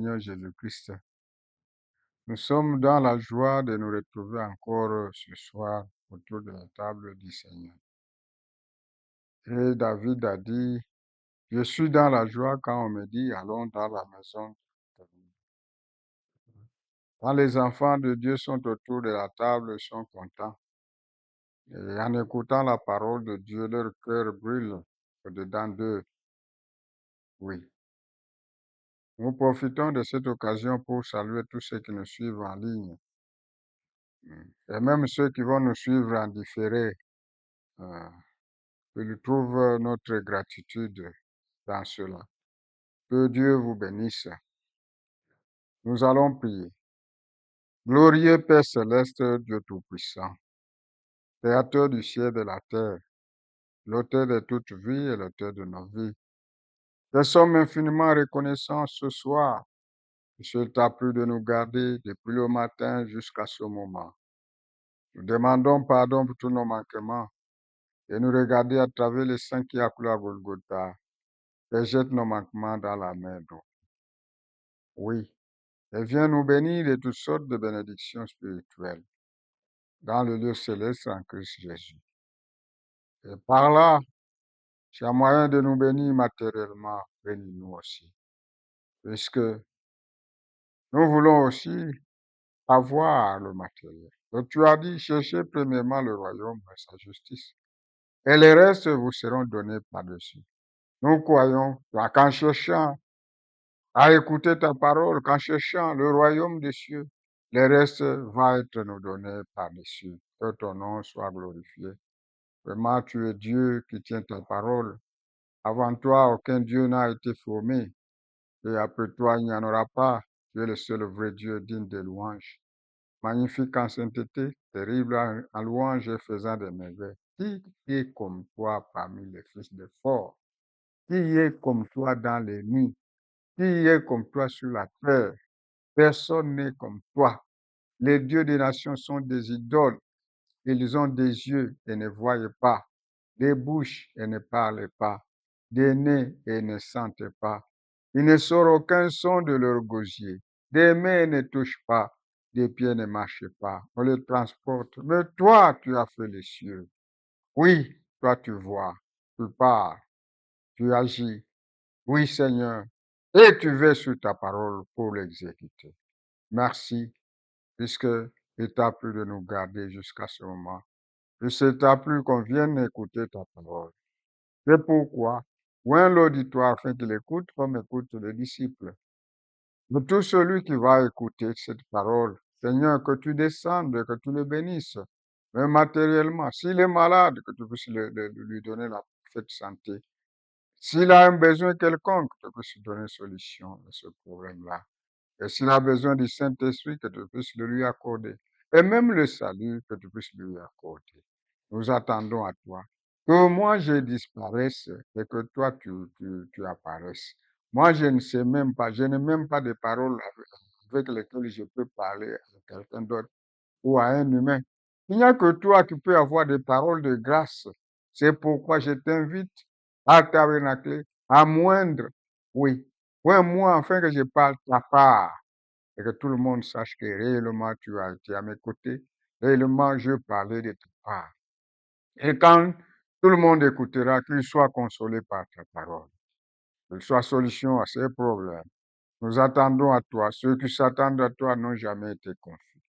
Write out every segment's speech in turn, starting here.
Seigneur Jésus-Christ. Nous sommes dans la joie de nous retrouver encore ce soir autour de la table du Seigneur. Et David a dit, je suis dans la joie quand on me dit, allons dans la maison. Quand les enfants de Dieu sont autour de la table, ils sont contents. Et en écoutant la parole de Dieu, leur cœur brûle au-dedans d'eux. Oui. Nous profitons de cette occasion pour saluer tous ceux qui nous suivent en ligne. Et même ceux qui vont nous suivre en différé. Je trouve notre gratitude dans cela. Que Dieu vous bénisse. Nous allons prier. Glorieux Père céleste, Dieu Tout-Puissant, Créateur du ciel et de la terre, l'auteur de toute vie et l'auteur de nos vies. Nous sommes infiniment reconnaissants ce soir. Il t'a plu de nous garder depuis le matin jusqu'à ce moment. Nous demandons pardon pour tous nos manquements et nous regarder à travers le sang qui a coulé à Golgotha et jette nos manquements dans la mer d'eau. Oui, et viens nous bénir de toutes sortes de bénédictions spirituelles dans le lieu céleste en Christ Jésus. Et par là, tu as moyen de nous bénir matériellement, bénis-nous aussi. Puisque nous voulons aussi avoir le matériel. Donc tu as dit, cherchez premièrement le royaume et sa justice. Et les restes vous seront donnés par-dessus. Nous croyons qu'en cherchant à écouter ta parole, qu'en cherchant le royaume des cieux, le reste va être nous donné par-dessus. Que ton nom soit glorifié. Vraiment, tu es Dieu qui tient ta parole. Avant toi, aucun Dieu n'a été formé. Et après toi, il n'y en aura pas. Tu es le seul vrai Dieu digne de louange. Magnifique en sainteté, terrible en louange et faisant des merveilles. Qui est comme toi parmi les fils de forts? Qui est comme toi dans les nuits? Qui est comme toi sur la terre? Personne n'est comme toi. Les dieux des nations sont des idoles. Ils ont des yeux et ne voient pas, des bouches et ne parlent pas, des nez et ne sentent pas. Ils ne sortent aucun son de leur gosier. Des mains ne touchent pas, des pieds ne marchent pas. On les transporte. Mais toi, tu as fait les cieux. Oui, toi, tu vois, tu parles, tu agis. Oui, Seigneur. Et tu veilles sur ta parole pour l'exécuter. Merci, puisque il t'a plu de nous garder jusqu'à ce moment. Et c'est t'a plu qu'on vienne écouter ta parole. C'est pourquoi, oint l'auditoire afin qu'il écoute comme écoute les disciples. De tout celui qui va écouter cette parole, Seigneur, que tu descendes, que tu le bénisses, même matériellement. S'il est malade, que tu puisses lui donner la parfaite santé. S'il a un besoin quelconque, que tu puisses lui donner une solution à ce problème-là. Et s'il a besoin du Saint-Esprit, que tu puisses le lui accorder. Et même le salut, que tu puisses lui accorder. Nous attendons à toi. Que moi je disparaisse et que toi tu apparaisses. Moi je ne sais même pas, je n'ai même pas de paroles avec lesquelles je peux parler à quelqu'un d'autre ou à un humain. Il n'y a que toi qui peux avoir des paroles de grâce. C'est pourquoi je t'invite à tabernacler, à moindre, oui, moi afin que je parle ta part et que tout le monde sache que réellement tu as été à mes côtés, réellement je parlais de ta part. Et quand tout le monde écoutera, qu'il soit consolé par ta parole, qu'il soit solution à ses problèmes. Nous attendons à toi. Ceux qui s'attendent à toi n'ont jamais été confus.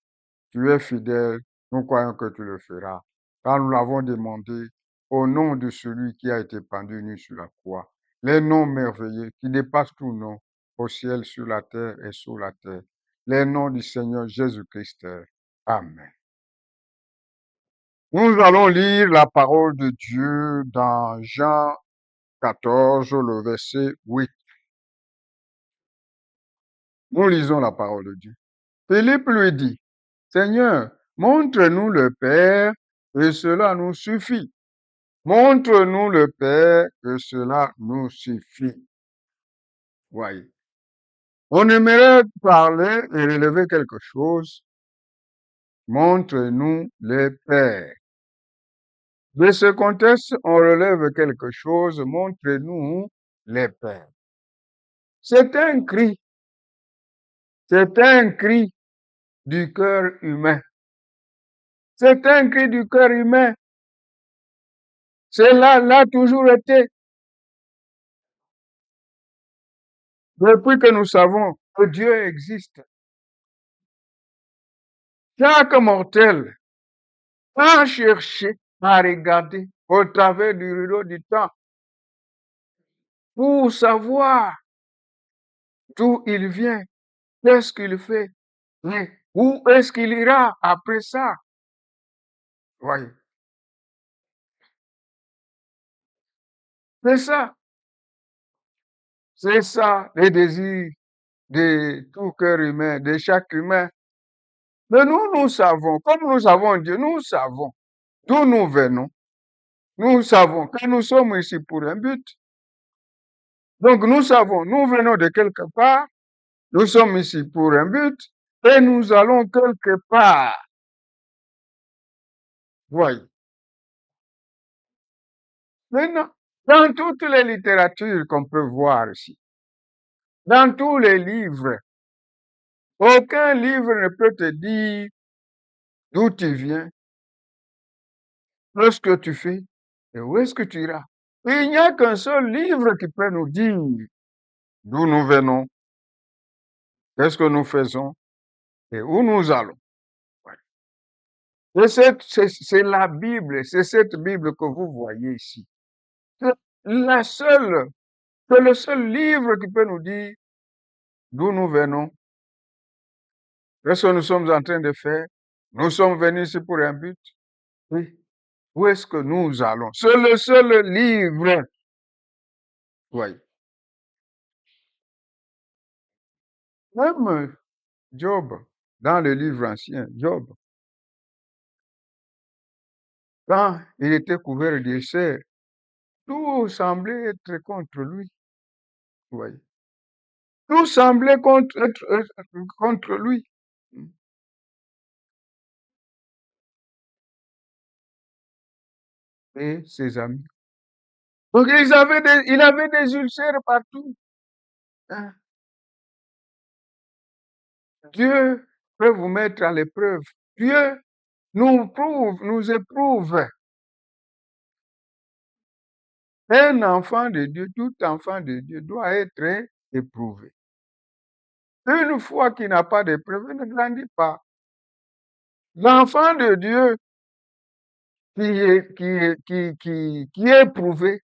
Tu es fidèle, nous croyons que tu le feras. Quand nous l'avons demandé, au nom de celui qui a été pendu nu sur la croix, les noms merveilleux qui dépassent tout nom, au ciel, sur la terre et sous la terre, les noms du Seigneur Jésus-Christ. Amen. Nous allons lire la parole de Dieu dans Jean 14, le verset 8. Nous lisons la parole de Dieu. Philippe lui dit, Seigneur, montre-nous le Père et cela nous suffit. Montre-nous le Père et cela nous suffit. Voyez. On aimerait parler et relever quelque chose. Montre-nous le Père. De ce contexte, on relève quelque chose. Montre-nous le Père. C'est un cri C'est un cri du cœur humain. C'est un cri du cœur humain. C'est l'a toujours été. Depuis que nous savons que Dieu existe, chaque mortel a cherché à regarder au travers du rideau du temps pour savoir d'où il vient, qu'est-ce qu'il fait, et où est-ce qu'il ira après ça. Voyez, c'est ça. C'est ça les désirs de tout cœur humain, de chaque humain. Mais nous savons, comme nous avons Dieu, nous savons d'où nous venons. Nous savons que nous sommes ici pour un but. Donc nous savons, nous venons de quelque part, nous sommes ici pour un but, et nous allons quelque part. Voyez. Maintenant, dans toutes les littératures qu'on peut voir ici, dans tous les livres, aucun livre ne peut te dire d'où tu viens, ce que tu fais et où est-ce que tu iras. Il n'y a qu'un seul livre qui peut nous dire d'où nous venons, qu'est-ce que nous faisons et où nous allons. Et c'est la Bible, c'est cette Bible que vous voyez ici. C'est c'est le seul livre qui peut nous dire d'où nous venons, qu'est-ce que nous sommes en train de faire. Nous sommes venus ici pour un but. Oui. Où est-ce que nous allons? C'est le seul livre. Oui. Même Job, dans le livre ancien, Job, quand il était couvert d'ulcères, tout semblait être contre lui. Oui. Tout semblait être contre lui. Et ses amis. Donc il avait des ulcères partout. Hein. Dieu peut vous mettre à l'épreuve. Dieu nous éprouve. Un enfant de Dieu, tout enfant de Dieu doit être éprouvé. Une fois qu'il n'a pas d'épreuve, il ne grandit pas. L'enfant de Dieu qui est éprouvé,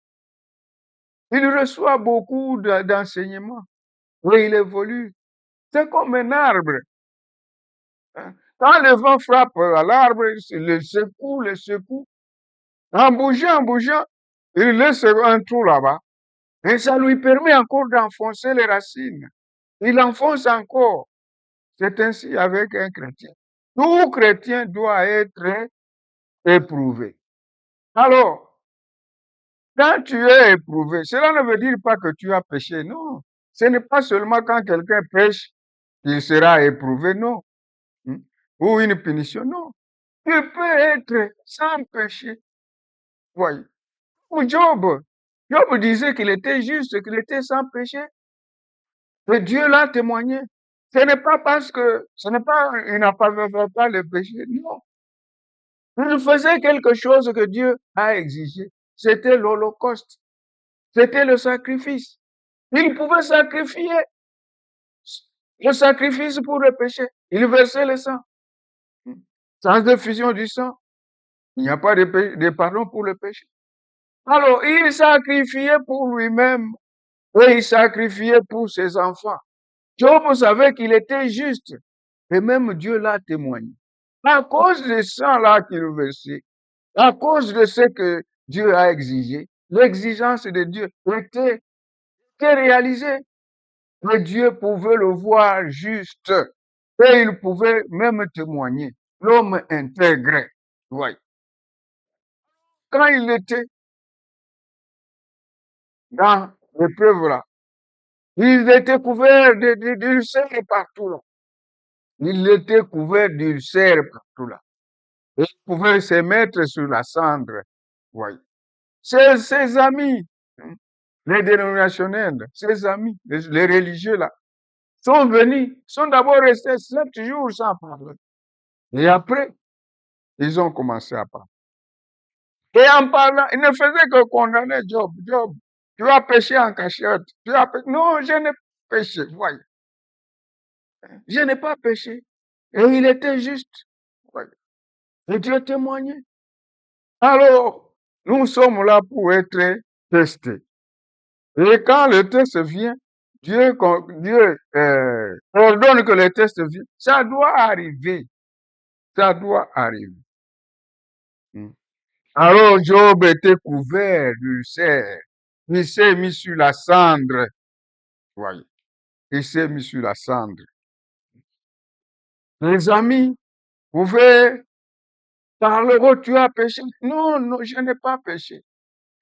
il reçoit beaucoup d'enseignements. Oui, il évolue. C'est comme un arbre. Hein. Quand le vent frappe à l'arbre, il le secoue. En bougeant, il laisse un trou là-bas. Et ça lui permet encore d'enfoncer les racines. Il enfonce encore. C'est ainsi avec un chrétien. Tout chrétien doit être éprouvé. Alors, quand tu es éprouvé, cela ne veut dire pas que tu as péché, non. Ce n'est pas seulement quand quelqu'un pêche qu'il sera éprouvé, non. Ou une punition, non. Tu peux être sans péché. Voyez. Ou Job. Job disait qu'il était juste, qu'il était sans péché. Et Dieu l'a témoigné. Ce n'est pas parce que, il n'a pas fait pas le péché, non. Il faisait quelque chose que Dieu a exigé. C'était l'Holocauste. C'était le sacrifice. Il pouvait sacrifier le sacrifice pour le péché. Il versait le sang. Sans effusion du sang, il n'y a pas de pardon pour le péché. Alors, il sacrifiait pour lui-même et il sacrifiait pour ses enfants. Job savait qu'il était juste et même Dieu l'a témoigné. À cause de ça là qu'il versait, à cause de ce que Dieu a exigé, l'exigence de Dieu était réalisée. Mais Dieu pouvait le voir juste et il pouvait même témoigner. L'homme intègre. Oui. Quand il était dans l'épreuve là, il était couvert d'ulcères partout là. Il était couvert d'ulcères partout là. Et il pouvait se mettre sur la cendre. Oui. Ses amis, les dénominationnels, ses amis, les religieux là, sont venus, sont d'abord restés 7 jours sans parler. Et après, ils ont commencé à parler. Et en parlant, ils ne faisaient que condamner Job. Job, tu as péché en cachette. Non, je n'ai pas péché. Voyez, je n'ai pas péché. Et il était juste. Voyez. Et Dieu témoignait. Alors, nous sommes là pour être testés. Et quand le test vient, Dieu ordonne que le test vienne. Ça doit arriver. Ça doit arriver. Alors Job était couvert d'ulcères. Il s'est mis sur la cendre. Voyez. Il s'est mis sur la cendre. Les amis pouvaient parler, oh, tu as péché. Non, non, je n'ai pas péché.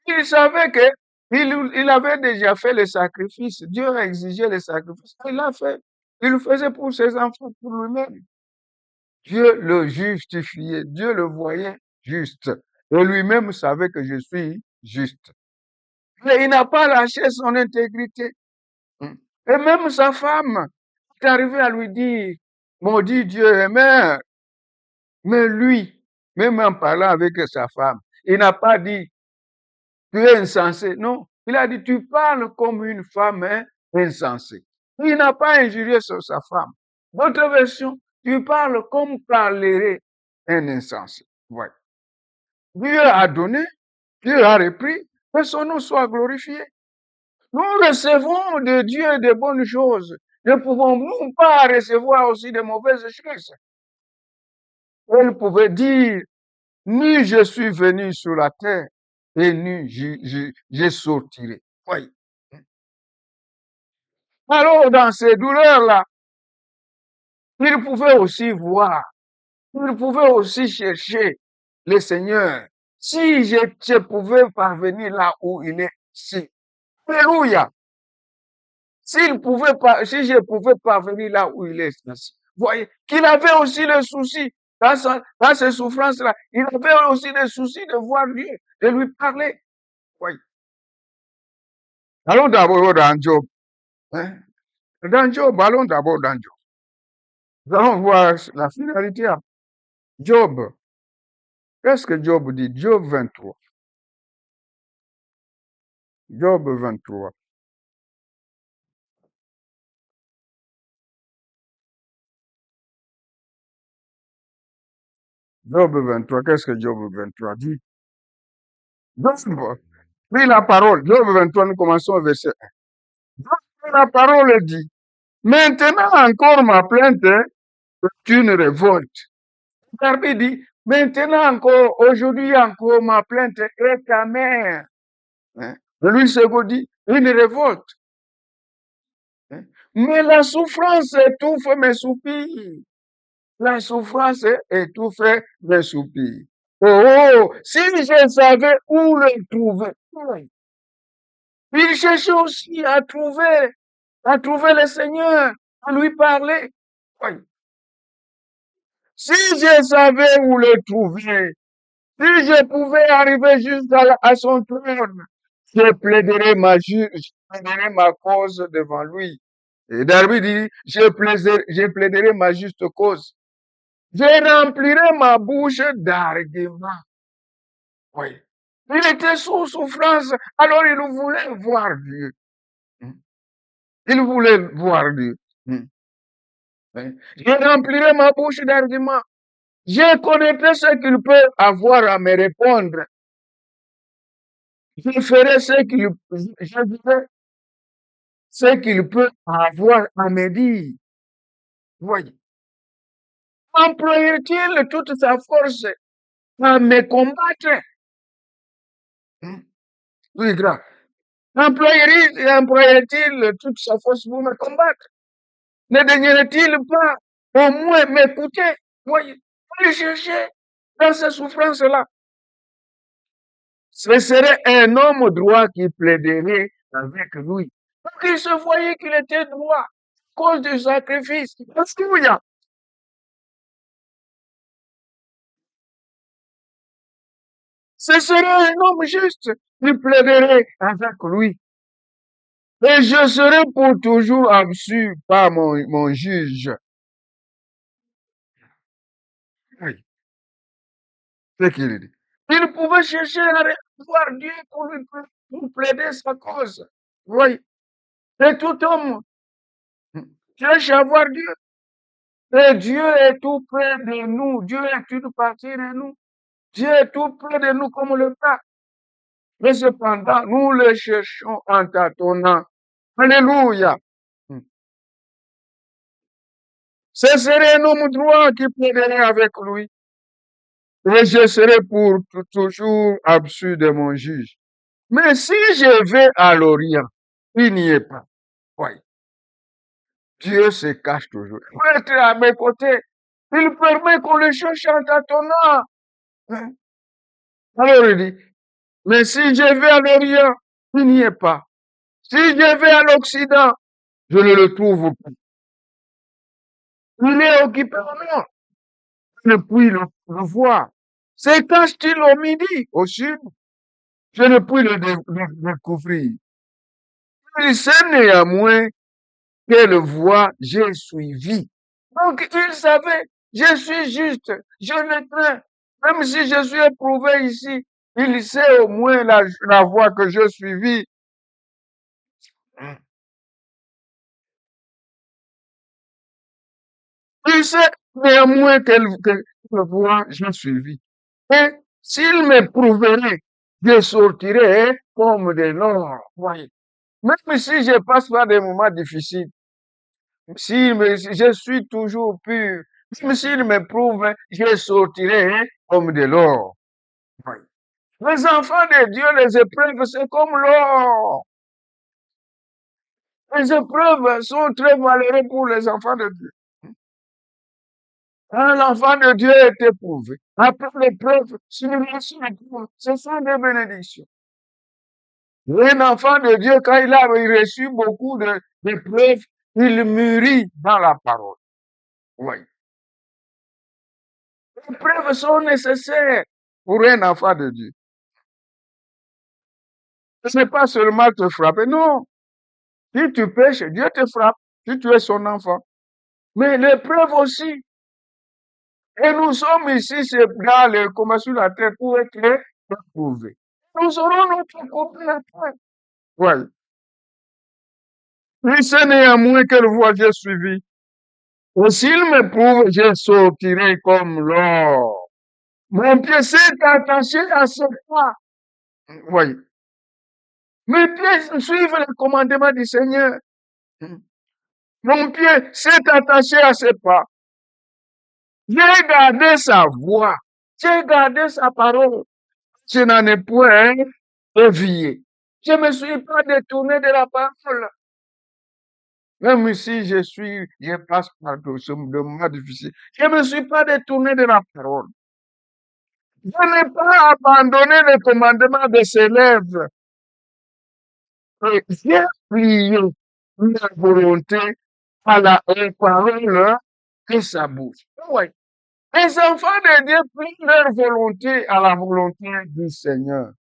Il savait que il avait déjà fait les sacrifices. Dieu a exigé les sacrifices. Il l'a fait. Il le faisait pour ses enfants, pour lui-même. Dieu le justifiait. Dieu le voyait juste. Et lui-même savait que je suis juste. Mais il n'a pas lâché son intégrité. Et même sa femme est arrivée à lui dire, maudit Dieu, mais lui, même en parlant avec sa femme, il n'a pas dit, tu es insensé. Non, il a dit, tu parles comme une femme insensée. Il n'a pas injurié sur sa femme. D'autres versions, tu parles comme parlerait un insensé. Ouais. Dieu a donné, Dieu a repris, que son nom soit glorifié. Nous recevons de Dieu de bonnes choses. Ne pouvons-nous pas recevoir aussi de mauvaises choses? Elle pouvait dire, ni je suis venu sur la terre, et ni je sortirai. Oui. Alors, dans ces douleurs-là, il pouvait aussi voir, il pouvait aussi chercher le Seigneur. Si je pouvais parvenir là où il est, si. Alléluia. S'il pouvait pas, si je pouvais parvenir là où il est, voyez, qu'il avait aussi le souci, dans ces souffrances-là, il avait aussi le souci de voir Dieu, de lui parler. Voyez. Allons d'abord dans Job. Hein? Dans Job, allons d'abord dans Job. Nous allons voir la finalité. Job. Qu'est-ce que Job dit? Job 23. Job 23. Job 23. Qu'est-ce que Job 23 dit? Job prit la parole. Job 23, nous commençons au verset 1. Job prit la parole et dit, maintenant encore ma plainte est une révolte. David dit, maintenant encore, aujourd'hui encore, ma plainte est amère. Hein? Lui, second dit, une révolte. Hein? Mais la souffrance étouffe mes soupirs. La souffrance étouffe mes soupirs. Oh, si je savais où le trouver. Il cherchait aussi à trouver le Seigneur, à lui parler. Oui. Si je savais où le trouver, si je pouvais arriver jusqu'à son trône, je plaiderais ma cause devant lui. Et David dit, je plaiderai ma juste cause. Je remplirai ma bouche d'arguments. Oui. Il était sous souffrance, alors il voulait voir Dieu. Il voulait voir Dieu. Je remplirai ma bouche d'arguments. Je connaîtrai ce qu'il peut avoir à me répondre. Je ferai je dirai ce qu'il peut avoir à me dire. Voyez. Emploie-t-il toute sa force à me combattre? Oui, grave. Emploie-t-il toute sa force pour me combattre? Ne daignerait-il pas au moins m'écouter? Voyez, aller chercher dans ces souffrances-là. Ce serait un homme droit qui plaiderait avec lui. Parce qu'il se voyait qu'il était droit à cause du sacrifice. Alléluia. Ce serait un homme juste qui plaiderait avec lui. Et je serai pour toujours absous par mon juge. Oui, c'est ce qu'il dit. Il pouvait chercher à voir Dieu pour plaider sa cause. Oui, et tout homme cherche à voir Dieu. Et Dieu est tout près de nous. Dieu est une partie de nous. Dieu est tout près de nous comme le Père. Mais cependant, nous le cherchons en tâtonnant. Alléluia. Ce serait un homme droit qui plaiderait avec lui. Et je serai pour toujours absous de mon juge. Mais si je vais à l'Orient, il n'y est pas. Oui. Dieu se cache toujours. Il peut être à mes côtés. Il permet qu'on le cherche en tâtonnant. Hein? Alors il dit, mais si je vais à l'Orient, il n'y est pas. Si je vais à l'Occident, je ne le trouve pas. Il est occupé au nord. Je ne puis le voir. C'est cache-t-il au midi, au sud. Je ne puis le découvrir. Il sait néanmoins quelle voie j'ai suivie. Donc, il savait, je suis juste, je le crains. Même si je suis éprouvé ici, il sait au moins la voie que j'ai suivie. Il sait néanmoins quelle voie j'ai suivie. Et s'il m'éprouverait, je sortirai comme de l'or. Voyez. Même si je passe par des moments difficiles, si je suis toujours pur, même s'il m'éprouve, je sortirai comme de l'or. Oui. Les enfants de Dieu, les épreuves, c'est comme l'or. Les épreuves sont très malheureuses pour les enfants de Dieu. Quand l'enfant de Dieu est éprouvé, après l'épreuve, ce sont des bénédictions. Un enfant de Dieu, quand il a reçu beaucoup d'épreuves, il mûrit dans la parole. Oui. Les épreuves sont nécessaires pour un enfant de Dieu. Ce n'est pas seulement te frapper, non. Si tu pêches, Dieu te frappe, si tu es son enfant. Mais l'épreuve aussi. Et nous sommes ici, c'est dans le commun sur la terre pour être éprouvés. Nous aurons notre complément. Oui. Il sait néanmoins quelle voie j'ai suivie. Et s'il m'éprouve, je sortirai comme l'or. Mon pied s'est attaché à ce pas. Oui. Mes pieds suivent le commandement du Seigneur. Mon pied s'est attaché à ses pas. J'ai gardé sa voix. J'ai gardé sa parole. Je n'en ai point dévié. Je ne me suis pas détourné de la parole. Même si je passe par ce moment difficile, je ne me suis pas détourné de la parole. Je n'ai pas abandonné le commandement de ses lèvres. Et j'ai plié ma volonté à la parole de sa bouche. Ouais. Les enfants de Dieu plient leur volonté à la volonté du Seigneur.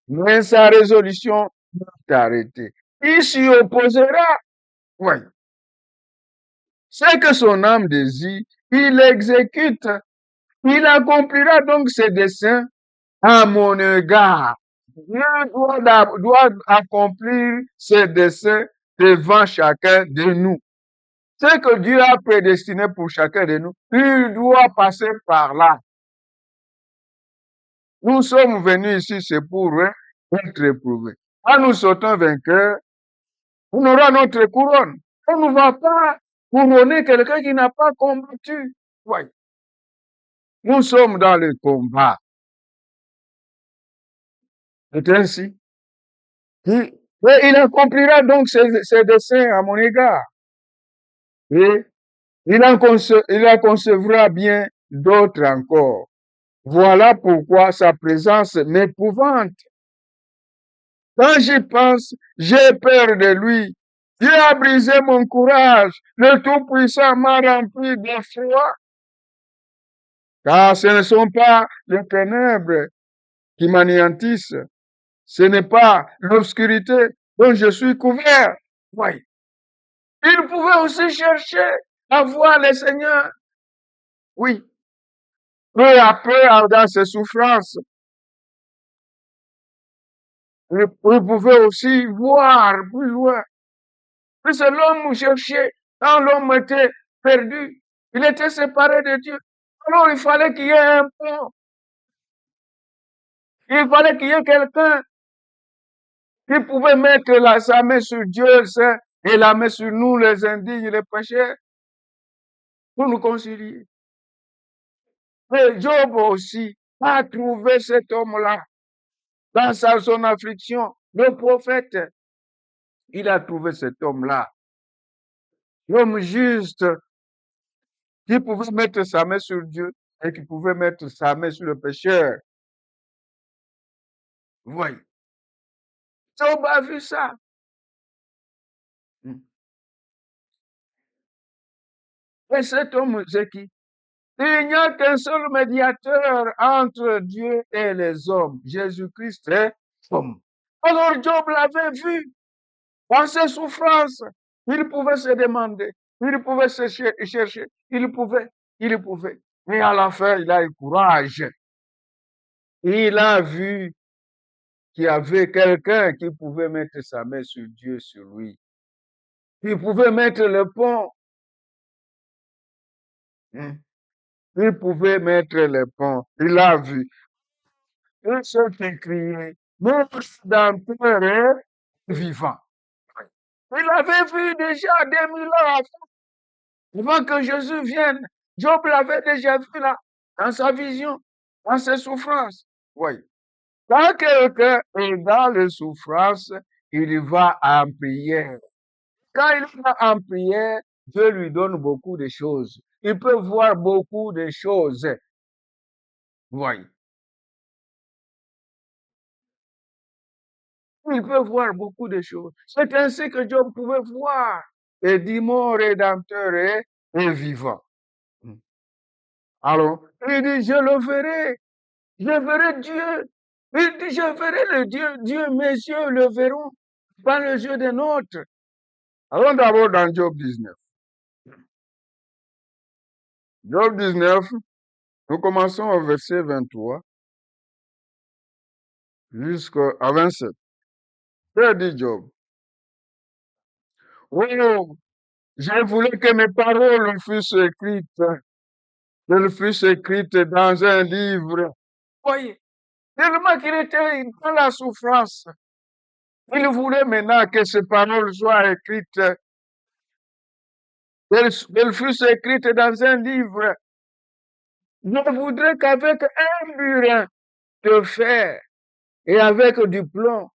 Mais sa résolution est arrêtée. Il s'y opposera. Oui. Ce que son âme désire, il exécute. Il accomplira donc ses desseins à mon égard. Dieu doit accomplir ses desseins devant chacun de nous. Ce que Dieu a prédestiné pour chacun de nous, il doit passer par là. Nous sommes venus ici, c'est pour être éprouvés. Quand nous sortons vainqueurs, on aura notre couronne. On ne va pas couronner quelqu'un qui n'a pas combattu. Oui. Nous sommes dans le combat. C'est ainsi. Il accomplira donc ses desseins à mon égard. Et il en concevra bien d'autres encore. Voilà pourquoi sa présence m'épouvante. Quand j'y pense, j'ai peur de lui. Dieu a brisé mon courage. Le Tout-Puissant m'a rempli d'effroi. Car ce ne sont pas les ténèbres qui m'anéantissent. Ce n'est pas l'obscurité Donc je suis couvert. Oui. Il pouvait aussi chercher à voir le Seigneur. Oui. Peu à peu, dans ses souffrances, il pouvait aussi voir plus loin. Puis c'est l'homme cherchait. Quand l'homme était perdu, il était séparé de Dieu. Alors il fallait qu'il y ait un pont. Il fallait qu'il y ait quelqu'un qui pouvait mettre sa main sur Dieu le Saint et la main sur nous, les indignes, les pécheurs, pour nous concilier. Mais Job aussi a trouvé cet homme-là dans son affliction. Le prophète, il a trouvé cet homme-là. L'homme juste qui pouvait mettre sa main sur Dieu et qui pouvait mettre sa main sur le pécheur. Oui. Job a vu ça. Et cet homme, c'est qui? Il n'y a qu'un seul médiateur entre Dieu et les hommes. Jésus-Christ est homme. Alors Job l'avait vu dans ses souffrances. Il pouvait se demander, il pouvait se chercher, il pouvait. Mais à la fin, il a eu courage. Il a vu qu'il y avait quelqu'un qui pouvait mettre sa main sur Dieu, sur lui. Il pouvait mettre le pont. Il pouvait mettre le pont. Il l'a vu. Il s'est écrié, notre Rédempteur est vivant. Il avait vu déjà 2000 ans avant que Jésus vienne. Job l'avait déjà vu là, dans sa vision, dans ses souffrances. Oui. Quand quelqu'un est dans les souffrances, il va en prière. Quand il va en prière, Dieu lui donne beaucoup de choses. Il peut voir beaucoup de choses. Oui. Il peut voir beaucoup de choses. C'est ainsi que Job pouvait voir et dit, mon Rédempteur est vivant. Alors, il dit, je le verrai. Je verrai Dieu. Il dit, je verrai le Dieu. Dieu, mes yeux le verront. Pas les yeux des nôtres. Allons d'abord dans Job 19. Job 19, nous commençons au verset 23 jusqu'à 27. Que dit Job? Oh, je voulais que mes paroles fussent écrites, qu'elles fussent écrites dans un livre. Voyez, tellement qu'il était dans la souffrance, il voulait maintenant que ces paroles soient écrites, qu'elles fussent écrites dans un livre. Je voudrais qu'avec un burin de fer et avec du plomb,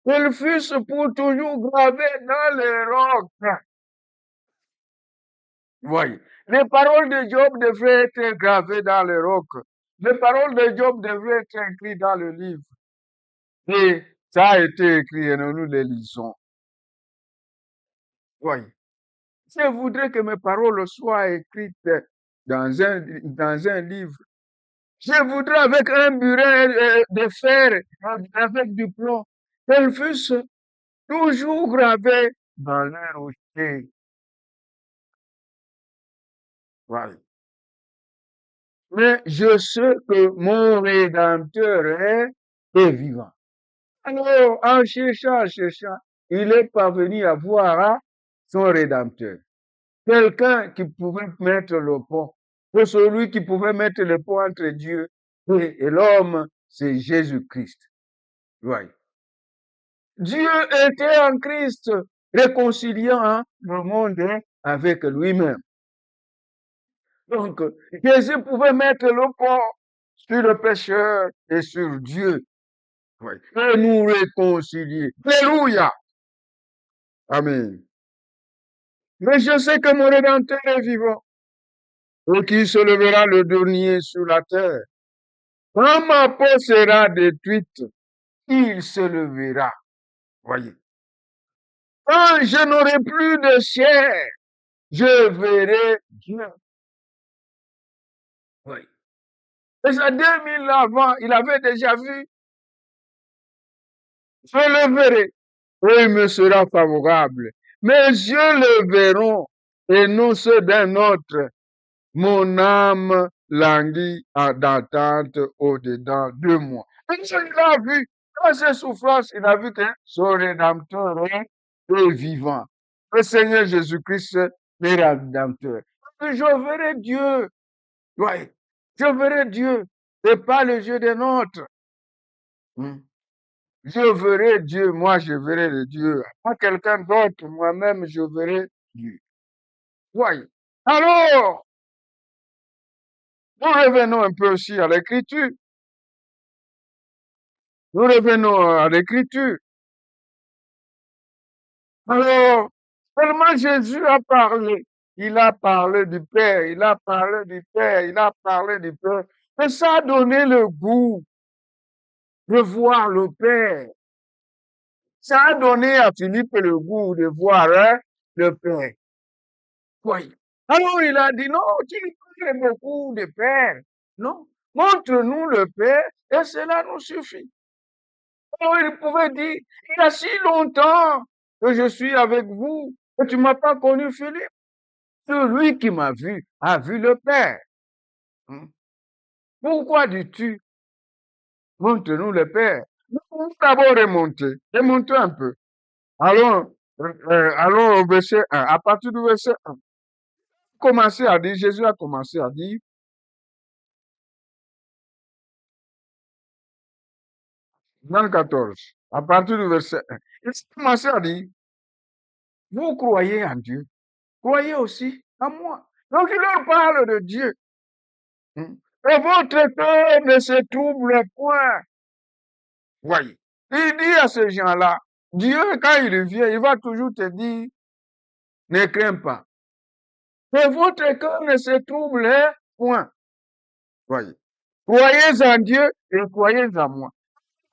qu'elles fussent pour toujours gravées dans les rocs. Voyez, les paroles de Job devraient être gravées dans les rocs. Les paroles de Job devraient être écrites dans le livre. Et ça a été écrit et nous les lisons. Voyez. Je voudrais que mes paroles soient écrites dans un livre. Je voudrais avec un burin de fer, avec du plomb, qu'elles fussent toujours gravées dans les rochers. Voilà. Mais je sais que mon Rédempteur est vivant. Alors, en cherchant, il est parvenu à voir son Rédempteur. Quelqu'un qui pouvait mettre le pont. Que celui qui pouvait mettre le pont entre Dieu et l'homme, c'est Jésus-Christ. Oui. Dieu était en Christ, réconciliant le monde avec lui-même. Donc, Jésus pouvait mettre le pont sur le pécheur et sur Dieu. Oui. Et nous réconcilier. Alléluia. Amen. Mais je sais que mon Rédempteur est vivant. Et qui se levera le dernier sur la terre. Quand ma peau sera détruite, il se levera. Voyez. Quand je n'aurai plus de chair, je verrai Dieu. Oui. Et ça, 2000 ans avant, il avait déjà vu. Je le verrai. et il me sera favorable. Mes yeux le verront et non ceux d'un autre. Mon âme languit d'attente au-dedans de moi. Et il a vu, dans ses souffrances, il a vu que son Rédempteur est vivant. Le Seigneur Jésus-Christ est Rédempteur. Je verrai Dieu. Oui, je verrai Dieu et pas le Dieu d'un autre. Je verrai Dieu, moi je verrai le Dieu. Pas quelqu'un d'autre, moi-même je verrai Dieu. Oui. Alors, nous revenons un peu aussi à l'écriture. Nous revenons à l'écriture. Alors, seulement Jésus a parlé. Il a parlé du Père, il a parlé du Père, il a parlé du Père. Et ça a donné le goût de voir le Père. Ça a donné à Philippe le goût de voir le Père. Oui. Alors il a dit, non, tu parles beaucoup de Père. Non, montre-nous le Père et cela nous suffit. Alors il pouvait dire, il y a si longtemps que je suis avec vous et tu ne m'as pas connu, Philippe. Celui qui m'a vu a vu le Père. Pourquoi dis-tu, montre-nous le Père? Nous d'abord remonter un peu. Allons au verset 1. À partir du verset 1, Jésus a commencé à dire, Jean 14, à partir du verset 1, il a commencé à dire, vous croyez en Dieu, croyez aussi en moi. Donc il leur parle de Dieu. Et votre cœur ne se trouble point. Voyez. Il dit à ces gens-là, Dieu, quand il vient, il va toujours te dire, ne crains pas. Et votre cœur ne se trouble point. Voyez. Croyez en Dieu et croyez en moi.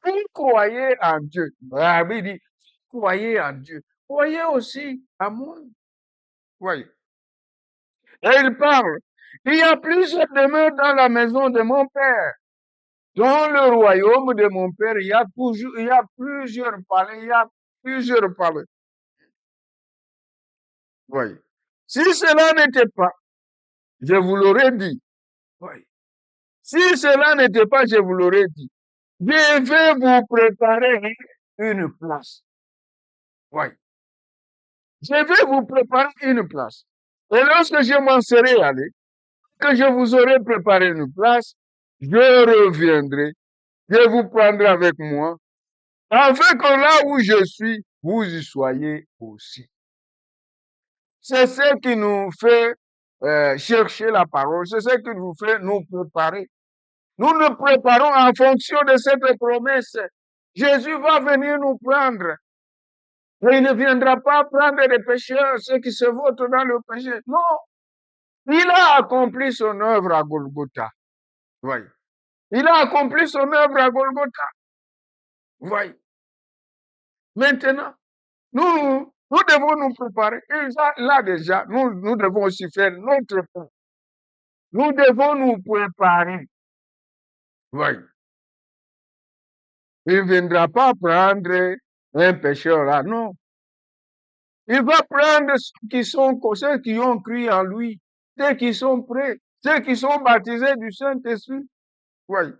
Vous croyez en Dieu. Rabbi dit, croyez en Dieu. Croyez aussi en moi. Voyez. Et il parle. Il y a plusieurs demeures dans la maison de mon Père. Dans le royaume de mon Père, il y a plusieurs palais, il y a plusieurs palais. Voyez. Si cela n'était pas, je vous l'aurais dit. Voyez. Si cela n'était pas, je vous l'aurais dit. Je vais vous préparer une place. Voyez. Je vais vous préparer une place. Et lorsque je m'en serai allé, que je vous aurai préparé une place, je reviendrai, je vous prendrai avec moi, afin que là où je suis, vous y soyez aussi. C'est ce qui nous fait chercher la parole, c'est ce qui nous fait nous préparer. Nous nous préparons en fonction de cette promesse. Jésus va venir nous prendre. Et il ne viendra pas prendre les pécheurs, ceux qui se votent dans le péché. Non, il a accompli son œuvre à Golgotha. Voyez. Il a accompli son œuvre à Golgotha. Voyez. Maintenant, nous devons nous préparer. Et là déjà, nous devons aussi faire notre part. Nous devons nous préparer. Voyez. Il ne viendra pas prendre un pécheur là, non. Il va prendre ceux qui ont cru en lui, ceux qui sont prêts, ceux qui sont baptisés du Saint-Esprit. Oui.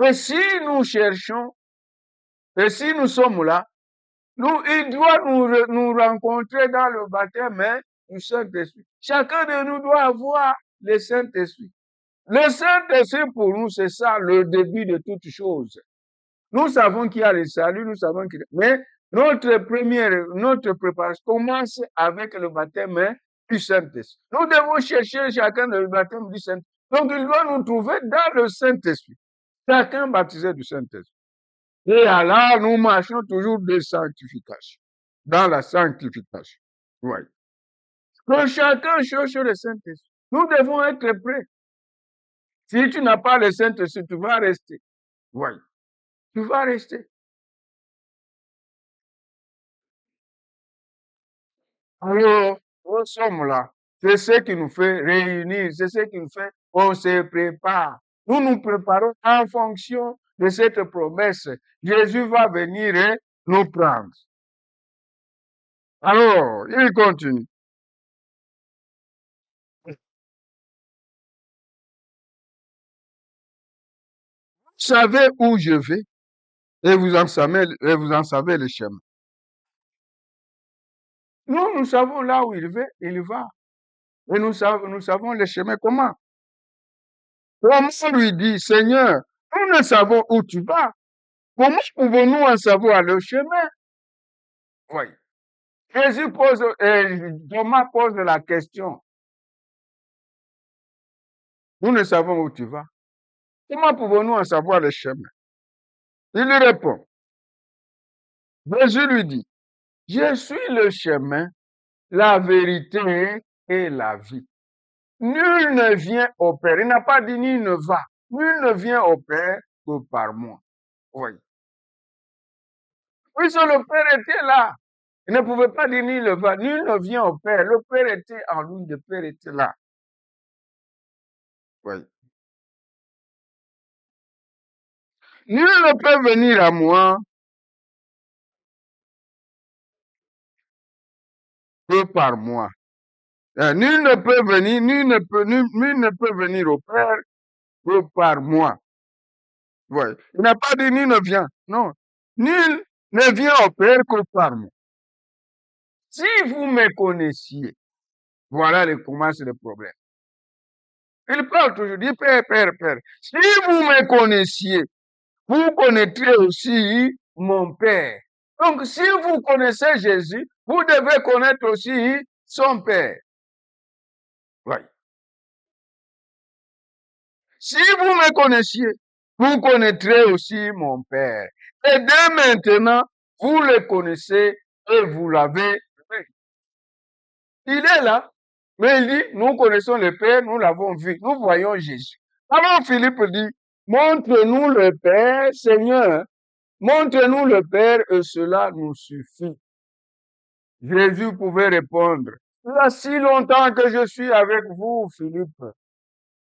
Et si nous cherchons, et si nous sommes là, il doit nous rencontrer dans le baptême du Saint-Esprit. Chacun de nous doit avoir le Saint-Esprit. Le Saint-Esprit pour nous, c'est ça, le début de toute chose. Nous savons qu'il y a le salut, nous savons qu'il y a... Mais notre préparation commence avec le baptême du Saint-Esprit. Nous devons chercher chacun le baptême du Saint-Esprit. Donc, il doit nous trouver dans le Saint-Esprit. Chacun baptisé du Saint-Esprit. Et alors, nous marchons toujours de sanctification. Dans la sanctification. Oui. Que chacun cherche le Saint-Esprit. Nous devons être prêts. Si tu n'as pas le Saint-Esprit, tu vas rester. Oui. Tu vas rester. Alors, nous sommes là. C'est ce qui nous fait réunir, c'est ce qui nous fait, on se prépare. Nous nous préparons en fonction de cette promesse. Jésus va venir nous prendre. Alors, il continue. Vous savez où je vais et vous en savez le chemin. Nous savons là où il va. Et nous savons le chemin comment. Comment lui dit, Seigneur, nous ne savons où tu vas. Comment pouvons-nous en savoir le chemin? Oui. Thomas pose la question. Nous ne savons où tu vas. Comment pouvons-nous en savoir le chemin? Il lui répond. Jésus lui dit, je suis le chemin, la vérité et la vie. Nul ne vient au Père. Il n'a pas dit ni ne va. Nul ne vient au Père que par moi. Oui. Puisque le Père était là. Il ne pouvait pas dire ni le va. Nul ne vient au Père. Le Père était en lui. Le Père était là. Oui. Nul ne peut venir à moi que par moi. Nul ne peut venir, nul ne peut venir au Père que par moi. Oui. Il n'a pas dit nul ne vient. Non. Nul ne vient au Père que par moi. Si vous me connaissiez, voilà comment c'est le problème. Il parle toujours, dit Père, Père, Père. Si vous me connaissiez, vous connaîtrez aussi mon Père. Donc, si vous connaissez Jésus, vous devez connaître aussi son Père. Oui. Si vous me connaissiez, vous connaîtrez aussi mon Père. Et dès maintenant, vous le connaissez et vous l'avez vu. Il est là, mais il dit, nous connaissons le Père, nous l'avons vu, nous voyons Jésus. Alors Philippe dit, montre-nous le Père, Seigneur, montre-nous le Père et cela nous suffit. Jésus pouvait répondre, il y a si longtemps que je suis avec vous, Philippe,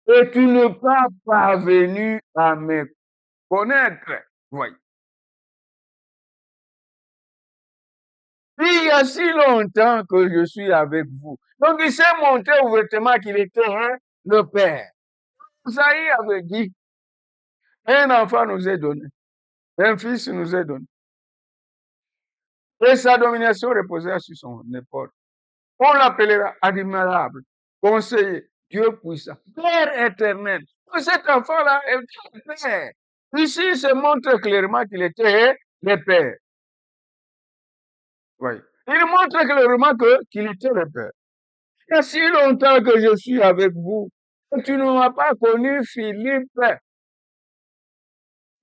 et tu n'es pas parvenu à me connaître. Oui. Il y a si longtemps que je suis avec vous. Donc il s'est montré ouvertement qu'il était le Père. Isaïe avait dit, un enfant nous est donné, un fils nous est donné. Et sa domination reposera sur son épaule. On l'appellera admirable, conseiller, Dieu puissant, Père éternel. Cet enfant-là est Père. Ici, il se montre clairement qu'il était le Père. Oui. Il montre clairement qu'il était le Père. Il y a si longtemps que je suis avec vous, et tu ne m'as pas connu, Philippe.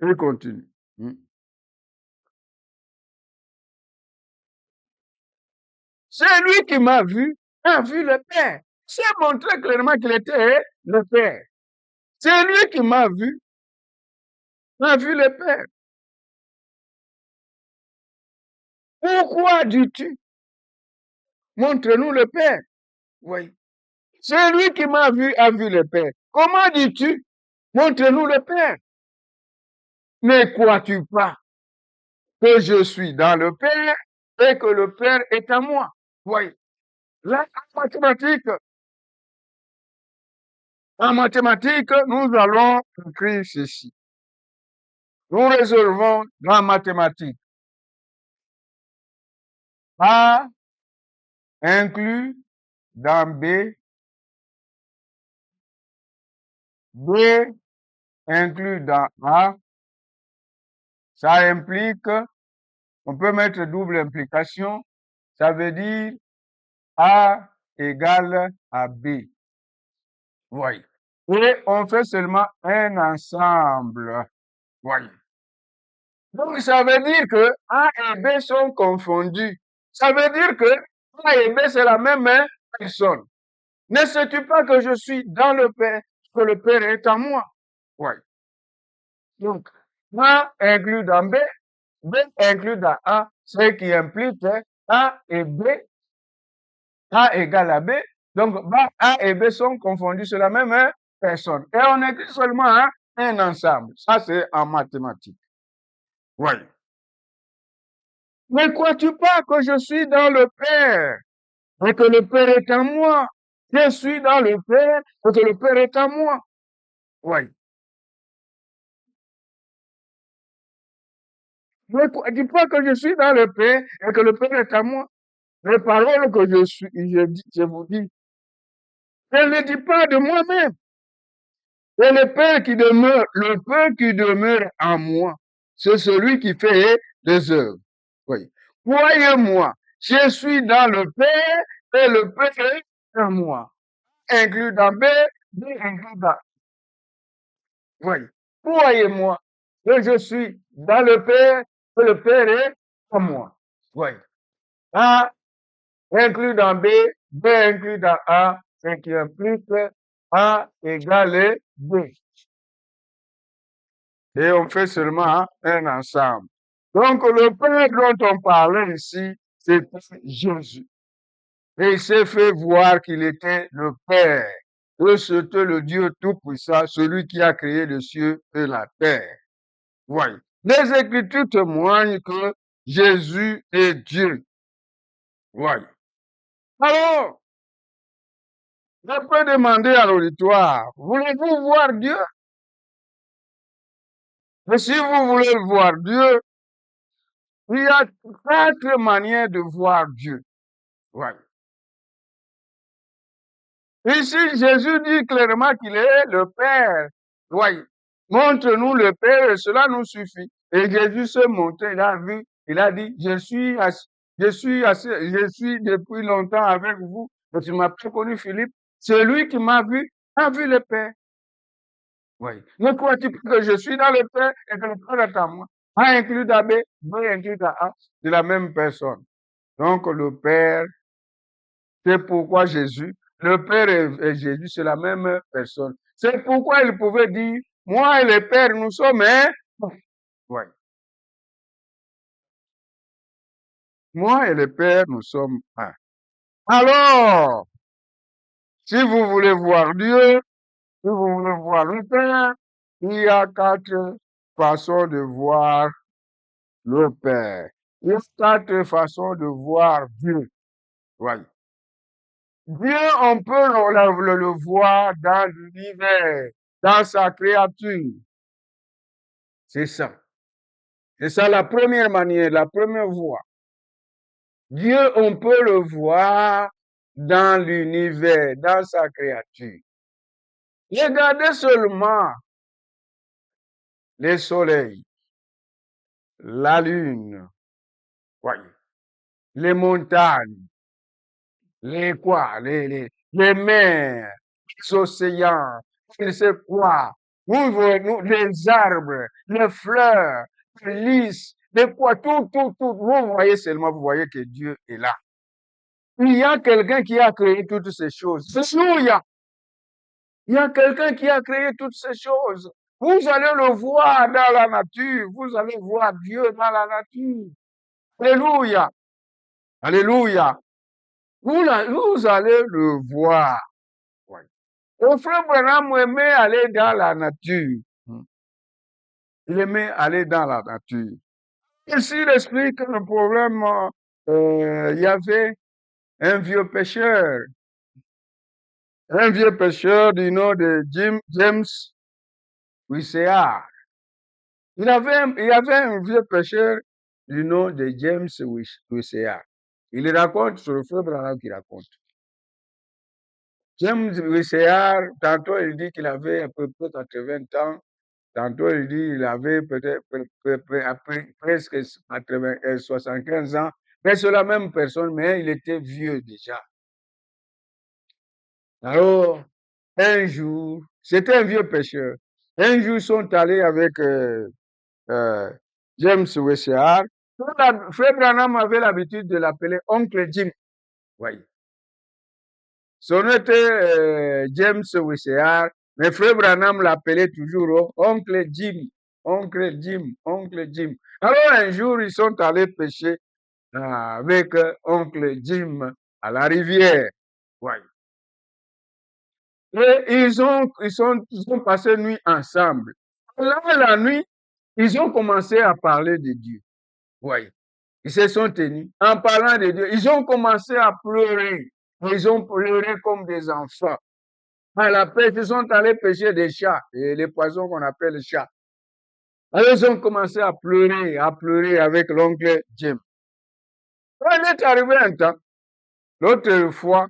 Il continue. C'est lui qui m'a vu le Père. C'est montré clairement qu'il était le Père. C'est lui qui m'a vu le Père. Pourquoi dis-tu, montre-nous le Père? Oui. C'est lui qui m'a vu a vu le Père. Comment dis-tu, montre-nous le Père? Ne crois-tu pas que je suis dans le Père et que le Père est à moi? Oui. Là, en mathématiques, nous allons écrire ceci. Nous résolvons dans mathématiques. A inclus dans B, B inclus dans A, ça implique, on peut mettre double implication, ça veut dire A égale à B. Oui. Et on fait seulement un ensemble. Oui. Donc, ça veut dire que A et B sont confondus. Ça veut dire que A et B, c'est la même personne. Ne sais-tu pas que je suis dans le Père, que le Père est en moi? Oui. Donc, A inclus dans B, B inclus dans A, ce qui implique A et B, A égale à B. Donc, A et B sont confondus sur la même personne. Et on écrit seulement un ensemble. Ça, c'est en mathématiques. Oui. Ne crois-tu pas que je suis dans le Père et que le Père est en moi? Je suis dans le Père et que le Père est en moi. Oui. Ne crois-tu pas que je suis dans le Père et que le Père est en moi? Les paroles que je vous dis, je ne les dis pas de moi-même. C'est le Père qui demeure en moi. C'est celui qui fait des œuvres. Oui. Croyez-moi, je suis dans le Père et le Père est en moi. Inclus dans B, B inclus dans. Oui. Croyez-moi que je suis dans le Père et le Père est en moi. Oui. A inclus dans B, B inclus dans A, ce qui implique A égale B. Et on fait seulement un ensemble. Donc, le Père dont on parlait ici, c'est Jésus. Et il s'est fait voir qu'il était le Père. Et c'était le Dieu Tout-Puissant, celui qui a créé les cieux et la terre. Voyez. Les Écritures témoignent que Jésus est Dieu. Voyez. Alors, je peux demander à l'auditoire, voulez-vous voir Dieu? Mais si vous voulez voir Dieu, il y a 4 manières de voir Dieu. Ouais. Ici, Jésus dit clairement qu'il est le Père. Ouais. Montre-nous le Père et cela nous suffit. Et Jésus se montrait, il a vu, il a dit, je suis depuis longtemps avec vous, mais tu m'as pas connu, Philippe. Celui qui m'a vu, a vu le Père. Oui. Ne crois-tu pas que je suis dans le Père et que le Père est en moi? A inclus dans B, B inclus dans A, c'est la même personne. Donc, le Père, c'est pourquoi Jésus, le Père et Jésus, c'est la même personne. C'est pourquoi il pouvait dire, moi et le Père, nous sommes un. Oui. Moi et le Père, nous sommes un. Alors, si vous voulez voir Dieu, si vous voulez voir le Père, il y a 4 façons de voir le Père. Il y a 4 façons de voir Dieu. Oui. Dieu, on peut le voir dans l'univers, dans sa créature. C'est ça. C'est ça la première manière, la première voie. Dieu, on peut le voir dans l'univers, dans sa créature. Regardez seulement les soleils, la lune, voyez, les montagnes, les quoi, les mers, les océans, je ne sais quoi. Les arbres, les fleurs, les lys, les quoi, tout. Vous voyez seulement, vous voyez que Dieu est là. Il y a quelqu'un qui a créé toutes ces choses. Alléluia. Il y a quelqu'un qui a créé toutes ces choses. Vous allez le voir dans la nature. Vous allez voir Dieu dans la nature. Alléluia. Alléluia. Vous allez le voir. Ouais. Le frère Branham aimait aller dans la nature. Il aimait aller dans la nature. Ici, il explique que le problème, il y avait un vieux pêcheur du nom de James Wicéard. Il y avait un vieux pêcheur du nom de James Wicéard. Il raconte sur le frère Branham qui raconte. James Wicéard, tantôt il dit qu'il avait à peu près 80 ans, tantôt il dit qu'il avait peut-être presque 75 ans, mais c'est la même personne, mais il était vieux déjà. Alors, un jour, c'était un vieux pêcheur. Un jour, ils sont allés avec James Wicéard. Frère Branham avait l'habitude de l'appeler Oncle Jim. Oui. Son nom était James Wicéard, mais Frère Branham l'appelait toujours Oncle Jim. Oncle Jim, Oncle Jim. Alors un jour, ils sont allés pêcher avec Oncle Jim à la rivière. Oui. Et ils ont passé nuit ensemble. Là, la nuit, ils ont commencé à parler de Dieu. Oui. Ils se sont tenus. En parlant de Dieu, ils ont commencé à pleurer. Ils ont pleuré comme des enfants. À la pêche, ils sont allés pêcher des chats, et les poissons qu'on appelle les chats. Alors, ils ont commencé à pleurer avec l'oncle Jim. Il est arrivé un temps, l'autre fois,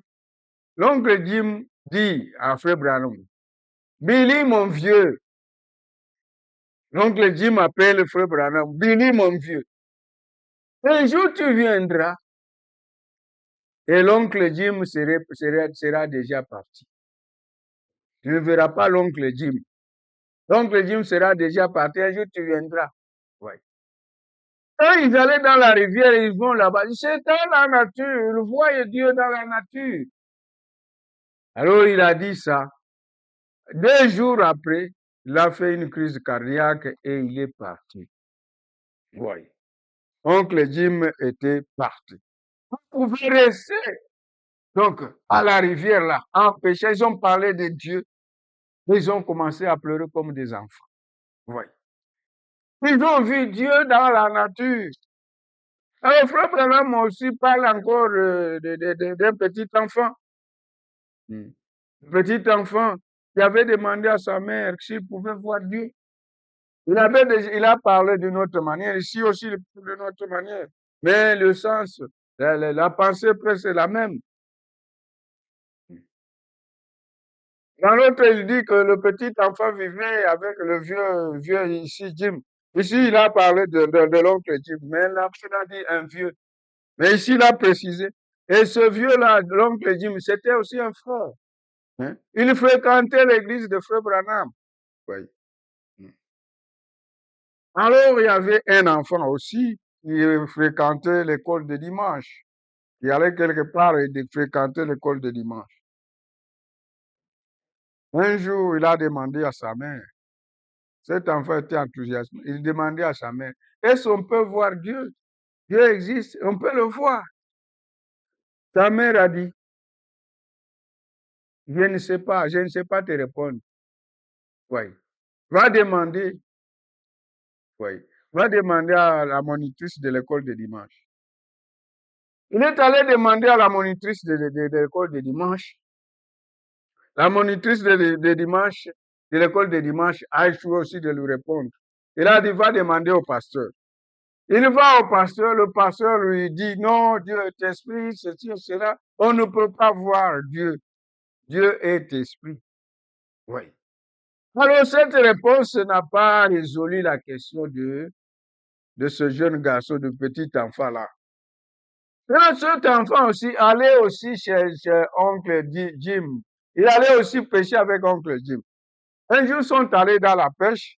l'oncle Jim dit à Frère Branham, Billy, mon vieux. L'oncle Jim appelle Frère Branham, Billy, mon vieux. Un jour, tu viendras. Et l'oncle Jim sera déjà parti. Tu ne verras pas l'oncle Jim. L'oncle Jim sera déjà parti. Un jour, tu viendras. Ouais. Quand ils allaient dans la rivière, ils vont là-bas. C'est dans la nature. Ils voient Dieu dans la nature. Alors, il a dit ça. 2 jours après, il a fait une crise cardiaque et il est parti. Oui. Oncle Jim était parti. Vous pouvez rester. Donc, à la rivière, là, en péché, ils ont parlé de Dieu. Ils ont commencé à pleurer comme des enfants. Oui. Ils ont vu Dieu dans la nature. Alors, Frère Branham aussi parle encore d'un petit enfant. Petit enfant qui avait demandé à sa mère s'il pouvait voir Dieu. Il a parlé d'une autre manière, ici aussi d'une autre manière. Mais le sens, la pensée presque est la même. Dans l'autre, il dit que le petit enfant vivait avec le vieux ici, Jim. Ici, il a parlé de l'oncle Jim, mais là, il a dit un vieux. Mais ici, il a précisé. Et ce vieux-là, l'oncle Jim, c'était aussi un frère. Hein? Il fréquentait l'église de Frère Branham. Oui. Alors, il y avait un enfant aussi qui fréquentait l'école de dimanche. Il allait quelque part et fréquentait l'école de dimanche. Un jour, il a demandé à sa mère, cet enfant était enthousiaste, il demandait à sa mère, est-ce qu'on peut voir Dieu? Dieu existe, on peut le voir. Sa mère a dit, je ne sais pas te répondre. Oui. Va demander, oui, va demander à la monitrice de l'école de dimanche. Il est allé demander à la monitrice de l'école de dimanche. La monitrice de dimanche, de l'école de dimanche, a échoué aussi de lui répondre. Il a dit, va demander au pasteur. Il va au pasteur, le pasteur lui dit, non, Dieu est esprit, ceci, cela. On ne peut pas voir Dieu. Dieu est esprit. Oui. Alors, cette réponse n'a pas résolu la question de ce jeune garçon, de petit enfant-là. Cet enfant aussi allait aussi chez oncle Jim. Il allait aussi pêcher avec oncle Jim. Un jour, ils sont allés dans la pêche.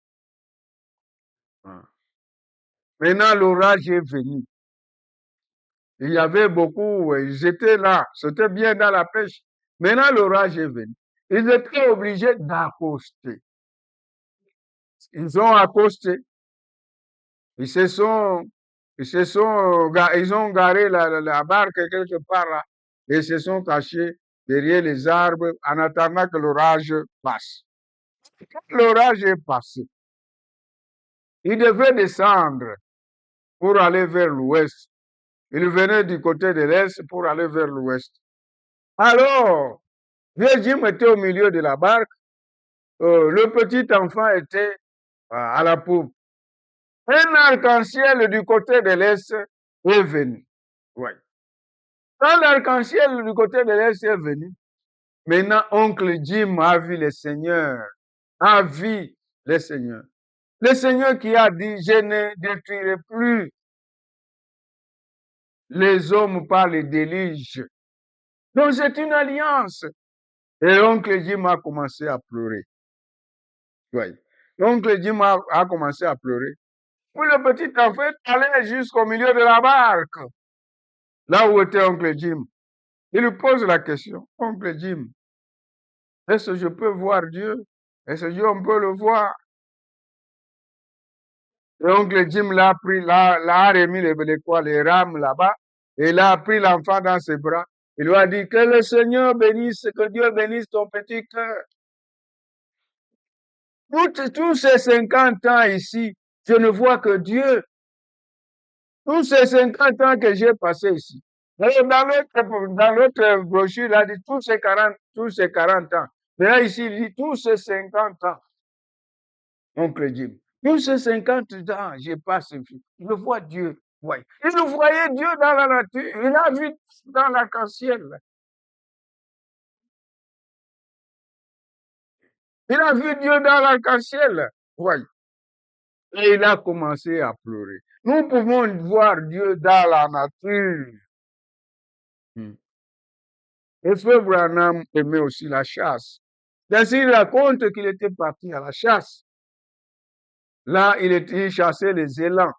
Maintenant, l'orage est venu. Il y avait beaucoup, ils étaient là, c'était bien dans la pêche. Maintenant, l'orage est venu. Ils étaient obligés d'accoster. Ils ont accosté. Ils ont garé la barque quelque part là et se sont cachés derrière les arbres en attendant que l'orage passe. Quand l'orage est passé, ils devaient descendre pour aller vers l'ouest. Ils venaient du côté de l'est pour aller vers l'ouest. Alors, vieux Jim était au milieu de la barque. Le petit enfant était à la poupe. Un arc-en-ciel du côté de l'est est venu. Ouais. Quand l'arc-en-ciel du côté de l'est est venu, maintenant, oncle Jim a vu le Seigneur. A vu le Seigneur. Le Seigneur qui a dit, je ne détruirai plus les hommes par les déluges. Donc, c'est une alliance. Et oncle Jim a commencé à pleurer. Oui. L'oncle Jim a commencé à pleurer. Puis le petit enfant allait jusqu'au milieu de la barque, là où était oncle Jim. Il lui pose la question, oncle Jim, est-ce que je peux voir Dieu? Est-ce que Dieu, on peut le voir? Et oncle Jim l'a remis les rames là-bas, et il a pris l'enfant dans ses bras. Il lui a dit, que le Seigneur bénisse, que Dieu bénisse ton petit cœur. Tous ces 50 ans ici, je ne vois que Dieu. Tous ces 50 ans que j'ai passé ici. D'ailleurs, dans l'autre brochure, il a dit tous ces 40 ans. Mais là, ici, il dit tous ces 50 ans. Oncle Jim. Tous ces 50 ans, j'ai passé. Je vois Dieu. Ouais. Il voyait Dieu dans la nature. Il a vu dans l'arc-en-ciel. Il a vu Dieu dans l'arc-en-ciel. Ouais. Et il a commencé à pleurer. Nous pouvons voir Dieu dans la nature. Et Frère Branham aimait aussi la chasse. Ainsi, il raconte qu'il était parti à la chasse. Là, il chassait les élans.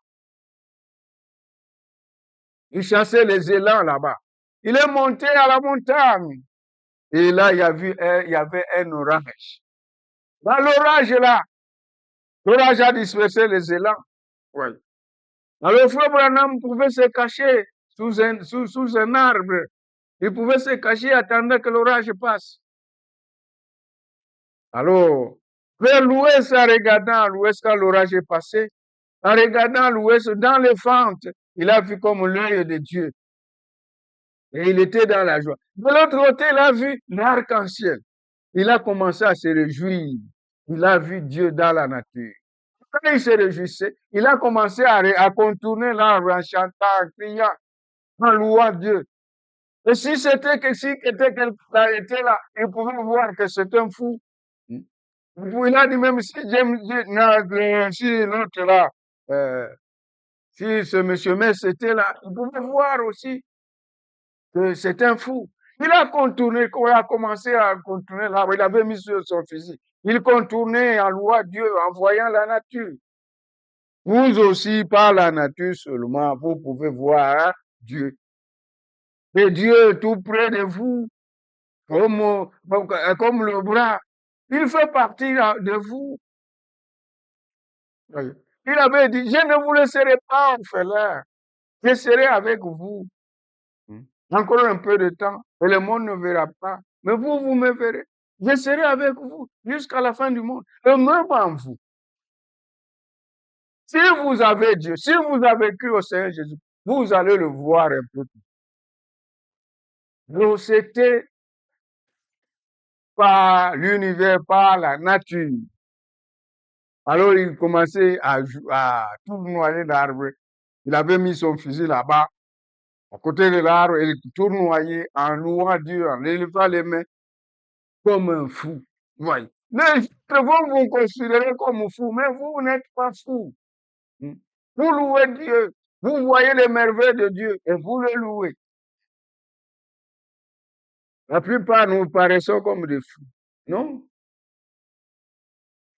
Il chassait les élans là-bas. Il est monté à la montagne. Et là, il y avait un orage. Dans l'orage là, l'orage a dispersé les élans. Oui. Alors, Frère Branham pouvait se cacher sous un arbre. Il pouvait se cacher attendant que l'orage passe. Alors, vers l'ouest, en regardant à l'ouest quand l'orage est passé, en regardant à l'ouest, dans les fentes, il a vu comme l'œil de Dieu. Et il était dans la joie. De l'autre côté, il a vu l'arc-en-ciel. Il a commencé à se réjouir. Il a vu Dieu dans la nature. Quand il se réjouissait, il a commencé à contourner l'arbre en chantant, en criant, en louant Dieu. Et si c'était quelqu'un qui était là, il pouvait voir que c'est un fou. Il a dit même si l'autre là, si ce monsieur Metz était là, il pouvait voir aussi que c'est un fou. Il a contourné, quand il a commencé à contourner l'arbre, il avait mis sur son fusil. Il contournait en louant Dieu, en voyant la nature. Vous aussi, par la nature seulement, vous pouvez voir Dieu. Et Dieu est tout près de vous, comme le bras. Il fait partie de vous. Il avait dit, je ne vous laisserai pas orphelin. Je serai avec vous. Encore un peu de temps, et le monde ne verra pas. Mais vous, vous me verrez. Je serai avec vous jusqu'à la fin du monde. Et même en vous. Si vous avez Dieu, si vous avez cru au Seigneur Jésus, vous allez le voir un peu plus. Donc, c'était par l'univers, par la nature. Alors, il commençait à tournoyer l'arbre. Il avait mis son fusil là-bas, à côté de l'arbre, et il tournoyait en louant Dieu, en élevant les mains, comme un fou. Voyez. Les gens vont vous considérer comme fou, mais vous n'êtes pas fou. Vous louez Dieu. Vous voyez les merveilles de Dieu et vous le louez. La plupart nous paraissons comme des fous. Non?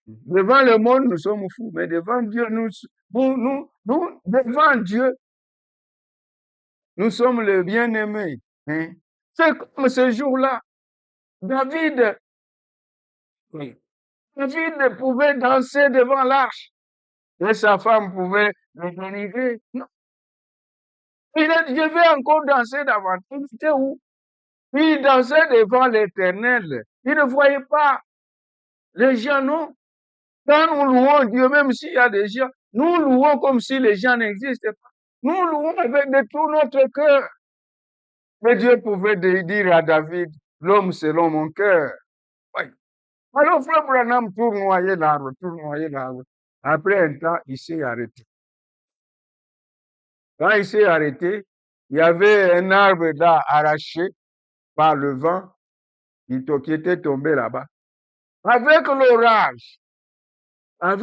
Devant le monde, nous sommes fous, mais devant Dieu, devant Dieu, nous sommes les bien-aimés. Hein? C'est comme ce jour-là. David pouvait danser devant l'arche et sa femme pouvait le dénigrer. Non. Je vais encore danser davantage. Il était où? Il dansait devant l'Éternel. Il ne voyait pas les gens, non. Quand nous louons Dieu, même s'il y a des gens, nous louons comme si les gens n'existaient pas. Nous louons avec de tout notre cœur. Mais Dieu pouvait dire à David, l'homme selon mon cœur. Oui. Alors, Frère Branham tournoyait l'arbre. Après un temps, il s'est arrêté. Quand il s'est arrêté, il y avait un arbre là arraché par le vent qui était tombé là-bas. Avec l'orage a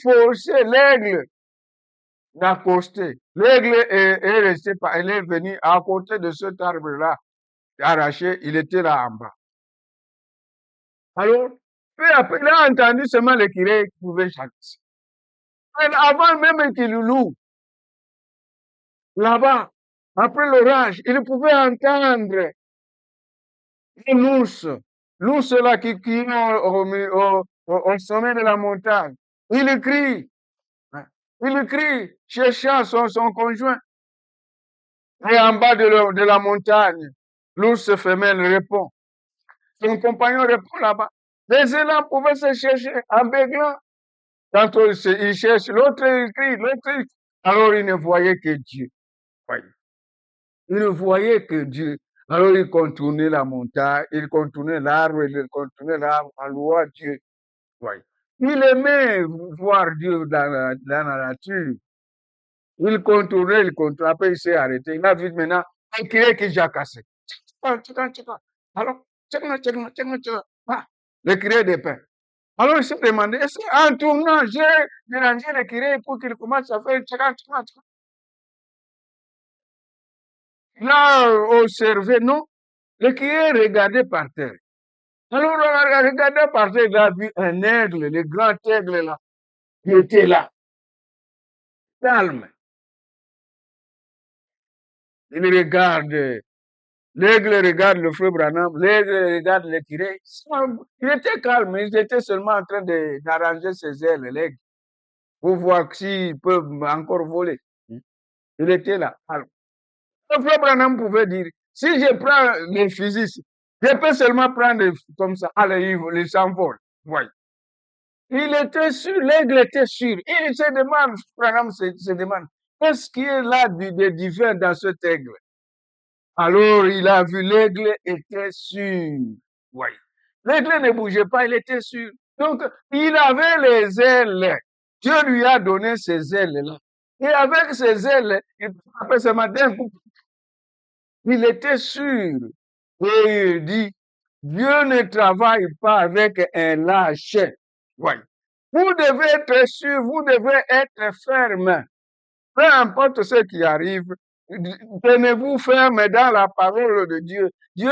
forcé l'aigle d'accoster. L'aigle est resté, elle est venue à côté de cet arbre-là, arraché, il était là en bas. Alors, peu après, il a entendu seulement l'écureuil qui pouvait chasser. Avant même qu'il loue, là-bas, après l'orage, il pouvait entendre l'ours là qui est au sommet de la montagne. Il crie, cherchant son conjoint. Et en bas de la montagne, l'ours femelle répond. Son compagnon répond là-bas. Les élans pouvaient se chercher en béglant. Quand il cherche, l'autre il crie, l'autre il... Alors il ne voyait que Dieu. Oui. Il ne voyait que Dieu. Alors il contournait la montagne, il contournait l'arbre, il contournait l'arbre en louant Dieu. Oui. Il aimait voir Dieu dans la nature. Il contournait, après il s'est arrêté. Il a vu maintenant un crier qui a cassé. Alors, le crier des pains. Alors il s'est demandé, est-ce qu'en tournant, j'ai dérangé le crier pour qu'il commence à faire Il a observé, non, le crier regardait par terre. Alors, on regardait par terre, il a vu un aigle, le grand aigle là, qui était là, calme. Il regarde, l'aigle regarde le feu Branham, l'aigle regarde le curé. Il était calme, il était seulement en train d'arranger ses ailes, l'aigle, pour voir s'il peut encore voler. Il était là, calme. Le feu Branham pouvait dire, si je prends les fusils, je peux seulement prendre comme ça, allez, il s'envole. Voyez. Il était sûr, l'aigle était sûr. Il se demande, Branham se demande, qu'est-ce qui est là de divin dans cet aigle? Alors il a vu l'aigle était sûr. Oui. L'aigle ne bougeait pas, il était sûr. Donc, il avait les ailes. Dieu lui a donné ces ailes-là. Et avec ces ailes, après ce matin, il était sûr. Et il dit, Dieu ne travaille pas avec un lâche. Oui. Vous devez être sûr, vous devez être ferme. Peu importe ce qui arrive, tenez-vous ferme dans la parole de Dieu. Dieu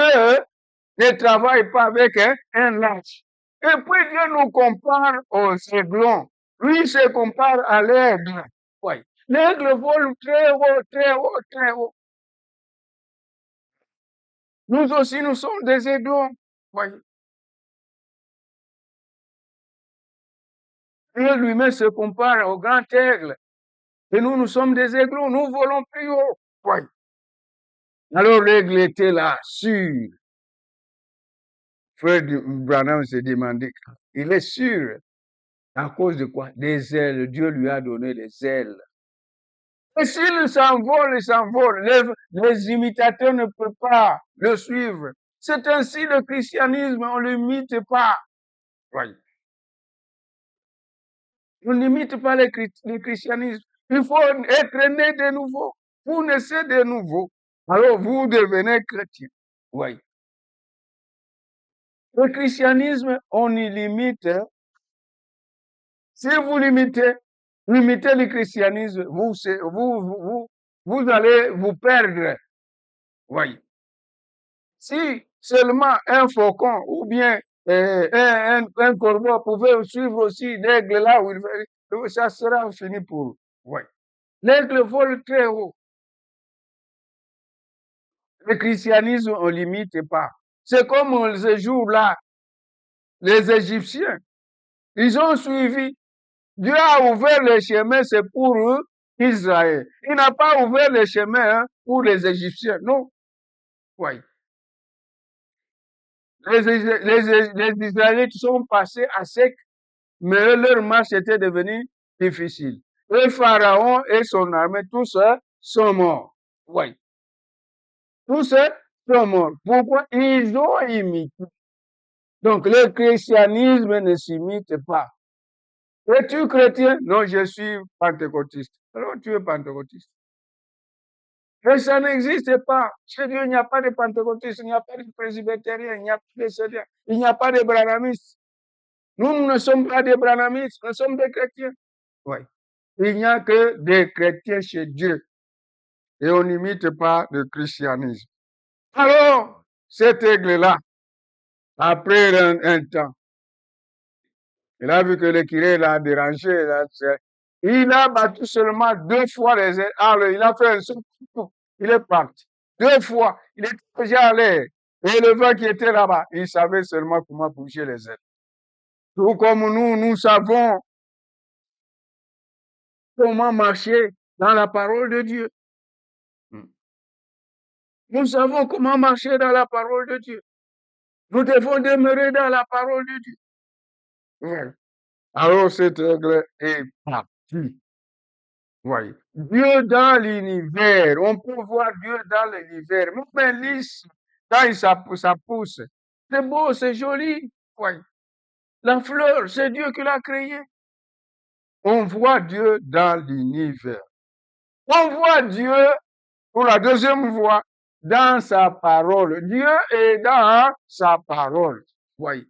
ne travaille pas avec un lâche. Et puis Dieu nous compare aux aiglons. Lui il se compare à l'aigle. Oui. L'aigle vole très haut, très haut, très haut. Nous aussi, nous sommes des aiglons. Oui. Dieu lui-même se compare au grand aigle. Et nous sommes des aiglons, nous volons plus haut. Oui. Alors l'aigle était là, sûr. Frère Branham se demandait, il est sûr, à cause de quoi? Des ailes. Dieu lui a donné des ailes. Et s'il s'envole, il s'envole. Les imitateurs ne peuvent pas le suivre. C'est ainsi le christianisme, on ne l'imite pas. Oui. On n'imite pas le christianisme. Il faut être né de nouveau. Vous naissez de nouveau. Alors vous devenez chrétien. Oui. Le christianisme, on y limite. Si vous limitez le christianisme, vous allez vous perdre. Oui. Si seulement un faucon ou bien un corbeau pouvait suivre aussi l'aigle là où il va, ça sera fini pour eux. Oui. L'aigle vole très haut. Le christianisme, on ne limite pas. C'est comme ce jour-là, les Égyptiens, ils ont suivi. Dieu a ouvert le chemin, c'est pour eux, Israël. Il n'a pas ouvert le chemin pour les Égyptiens, non. Oui. Les Israélites sont passés à sec, mais leur marche était devenue difficile. Le Pharaon et son armée, tous sont morts. Oui. Tous sont morts. Pourquoi? Ils ont imité. Donc, le christianisme ne s'imite pas. Es-tu chrétien? Non, je suis pentecôtiste. Alors, tu es pentecôtiste. Mais ça n'existe pas. Chez Dieu, il n'y a pas de pentecôtistes, il n'y a pas de presbytériens, il n'y a pas de sédiens, il n'y a pas de branhamistes. Nous ne sommes pas des branhamistes, nous sommes des chrétiens. Oui. Il n'y a que des chrétiens chez Dieu. Et on n'imite pas le christianisme. Alors, cet aigle-là, après un temps, il a vu que le curé l'a dérangé. Il a battu seulement 2 fois les ailes. Alors, il a fait un saut. Il est parti. 2 fois. Il était déjà allé. Et le vent qui était là-bas, il savait seulement comment bouger les ailes. Tout comme nous savons comment marcher dans la parole de Dieu. Nous savons comment marcher dans la parole de Dieu. Nous devons demeurer dans la parole de Dieu. Alors cette règle est partie. Voyez. Dieu dans l'univers, on peut voir Dieu dans l'univers. Même un lys, quand ça pousse, c'est beau, c'est joli. Voyez. La fleur, c'est Dieu qui l'a créée. On voit Dieu dans l'univers. On voit Dieu pour la deuxième fois dans sa parole. Dieu est dans sa parole. Voyez.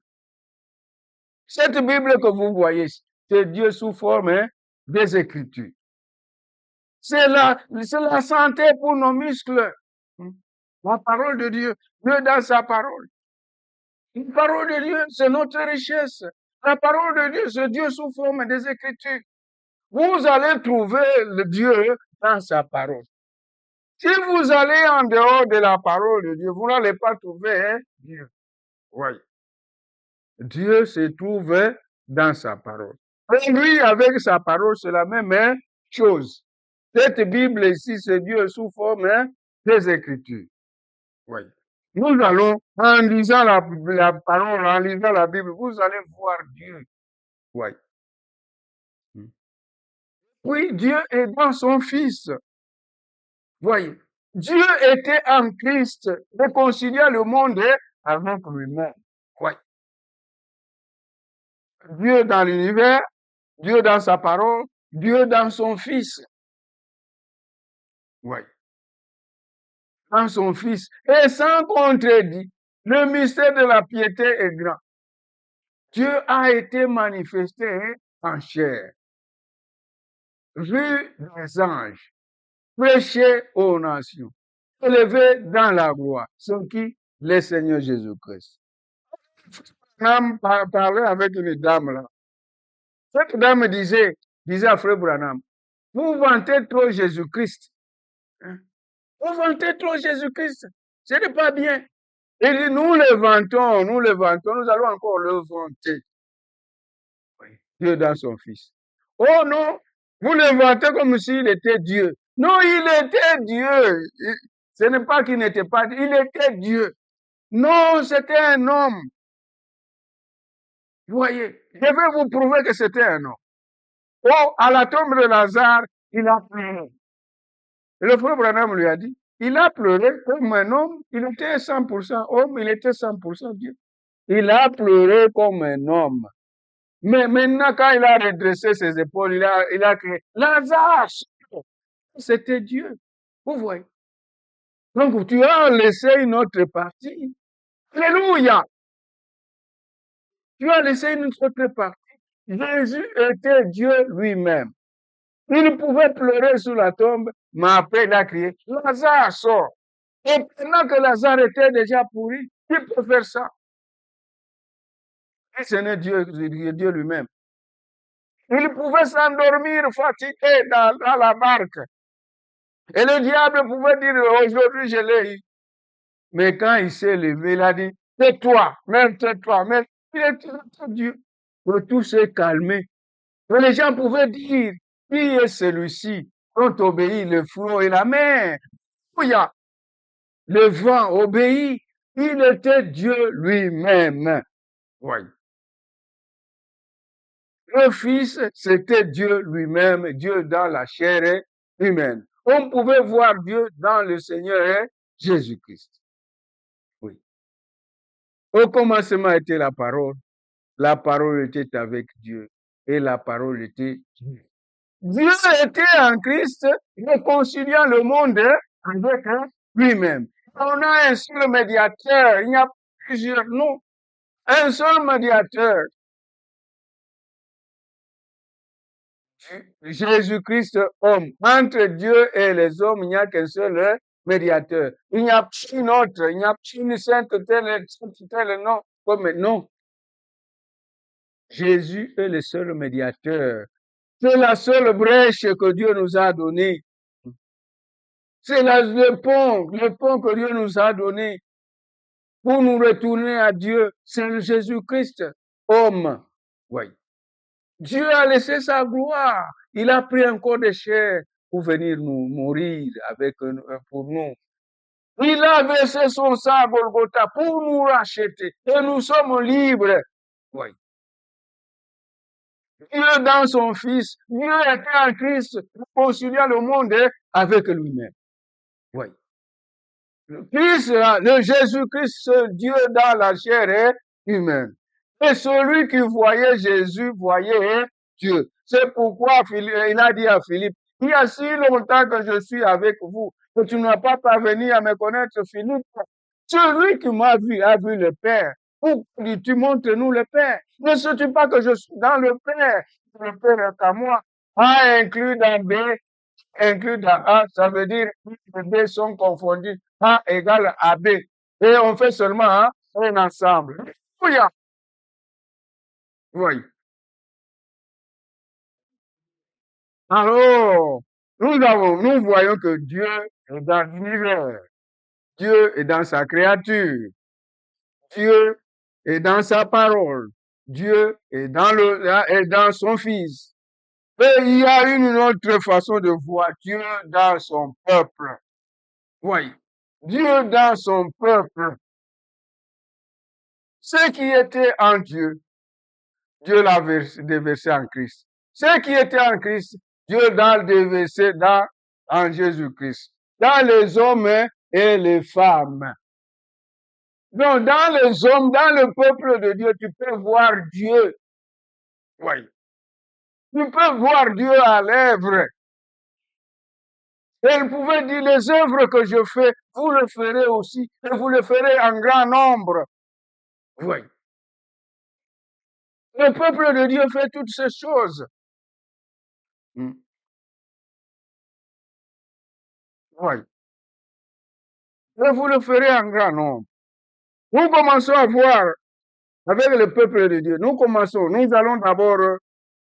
Cette Bible que vous voyez, c'est Dieu sous forme des Écritures. C'est la santé pour nos muscles. La parole de Dieu, Dieu dans sa parole. La parole de Dieu, c'est notre richesse. La parole de Dieu, c'est Dieu sous forme des Écritures. Vous allez trouver le Dieu dans sa parole. Si vous allez en dehors de la parole de Dieu, vous n'allez pas trouver Dieu. Oui. Dieu se trouve dans sa parole. Et lui, avec sa parole, c'est la même chose. Cette Bible ici, c'est Dieu sous forme des Écritures. Oui. Nous allons, en lisant la parole, en lisant la Bible, vous allez voir Dieu. Oui. Oui, Dieu est dans son Fils. Voyez, Dieu était en Christ, réconciliant le monde avec lui-même. Oui. Dieu dans l'univers, Dieu dans sa parole, Dieu dans son Fils. Oui. Dans son Fils. Et sans contredit, le mystère de la piété est grand. Dieu a été manifesté en chair, vu des anges, prêché aux nations, élevé dans la gloire. C'est qui? Le Seigneur Jésus-Christ. On parlait avec une dame là. Cette dame disait à Frère Branham, vous vantez trop Jésus-Christ. Vous vantez trop Jésus-Christ. Ce n'est pas bien. Il dit, nous le vantons, nous allons encore le vanter. Oui. Dieu dans son Fils. Oh non, vous le vantez comme s'il était Dieu. Non, il était Dieu. Ce n'est pas qu'il n'était pas Dieu, il était Dieu. Non, c'était un homme. Vous voyez, je vais vous prouver que c'était un homme. Oh, à la tombe de Lazare, il a pleuré. Et le frère Branham lui a dit, il a pleuré comme un homme, il était 100% homme, il était 100% Dieu. Il a pleuré comme un homme. Mais maintenant, quand il a redressé ses épaules, il a crié, Lazare, c'était Dieu. Vous voyez. Donc, tu as laissé une autre partie. Alléluia. Tu as laissé une autre partie. Jésus était Dieu lui-même. Il pouvait pleurer sur la tombe, mais après il a crié, Lazare sort. Et pendant que Lazare était déjà pourri, il peut faire ça. Et ce n'est Dieu lui-même. Il pouvait s'endormir fatigué dans la barque. Et le diable pouvait dire, aujourd'hui je l'ai eu. Mais quand il s'est levé, il a dit, tais-toi, même tais-toi, mais il était Dieu. Et tout s'est calmé. Et les gens pouvaient dire, qui est celui-ci dont obéit le flot et la mer? Alléluia. Le vent obéit. Il était Dieu lui-même. Oui. Le Fils, c'était Dieu lui-même, Dieu dans la chair humaine. On pouvait voir Dieu dans le Seigneur Jésus-Christ. Oui. Au commencement était la parole. La parole était avec Dieu. Et la parole était Dieu. Dieu était en Christ, réconciliant le monde avec lui-même. On a un seul médiateur, il y a plusieurs noms. Un seul médiateur. Jésus-Christ, homme. Entre Dieu et les hommes, il n'y a qu'un seul médiateur. Il n'y a pas une autre, il n'y a pas une sainte tel nom, comme non. Jésus est le seul médiateur. C'est la seule brèche que Dieu nous a donnée. C'est le pont que Dieu nous a donné pour nous retourner à Dieu. C'est Jésus-Christ, homme. Oui. Dieu a laissé sa gloire. Il a pris un corps de chair pour venir nous mourir pour nous. Il a versé son sang à Golgotha pour nous racheter. Et nous sommes libres. Oui. Dieu dans son Fils, Dieu était en Christ, conciliant le monde avec lui-même. Oui. Le Christ, le Jésus-Christ, ce Dieu dans la chair est humaine. Et celui qui voyait Jésus voyait Dieu. C'est pourquoi il a dit à Philippe, il y a si longtemps que je suis avec vous, que tu n'as pas parvenu à me connaître, Philippe. Celui qui m'a vu a vu le Père. Pourquoi tu montres-nous le Père? Ne sais-tu pas que je suis dans le Père? Le Père est à moi. A inclus dans B, inclus dans A, ça veut dire que les B sont confondus. A égale à B. Et on fait seulement un ensemble. Oui. Oui. Alors, nous voyons que Dieu est dans l'univers. Dieu est dans sa créature. Dieu est dans sa parole. Dieu est dans son Fils. Et il y a une autre façon de voir Dieu dans son peuple. Oui. Dieu dans son peuple. Ce qui était en Dieu, Dieu l'a déversé en Christ. Ce qui était en Christ, Dieu l'a déversé en Jésus-Christ. Dans les hommes et les femmes. Donc, dans les hommes, dans le peuple de Dieu, tu peux voir Dieu. Oui. Tu peux voir Dieu à l'œuvre. Et il pouvait dire, les œuvres que je fais, vous le ferez aussi, et vous le ferez en grand nombre. Oui. Le peuple de Dieu fait toutes ces choses. Oui. Et vous le ferez en grand nombre. Nous commençons à voir avec le peuple de Dieu. Nous allons d'abord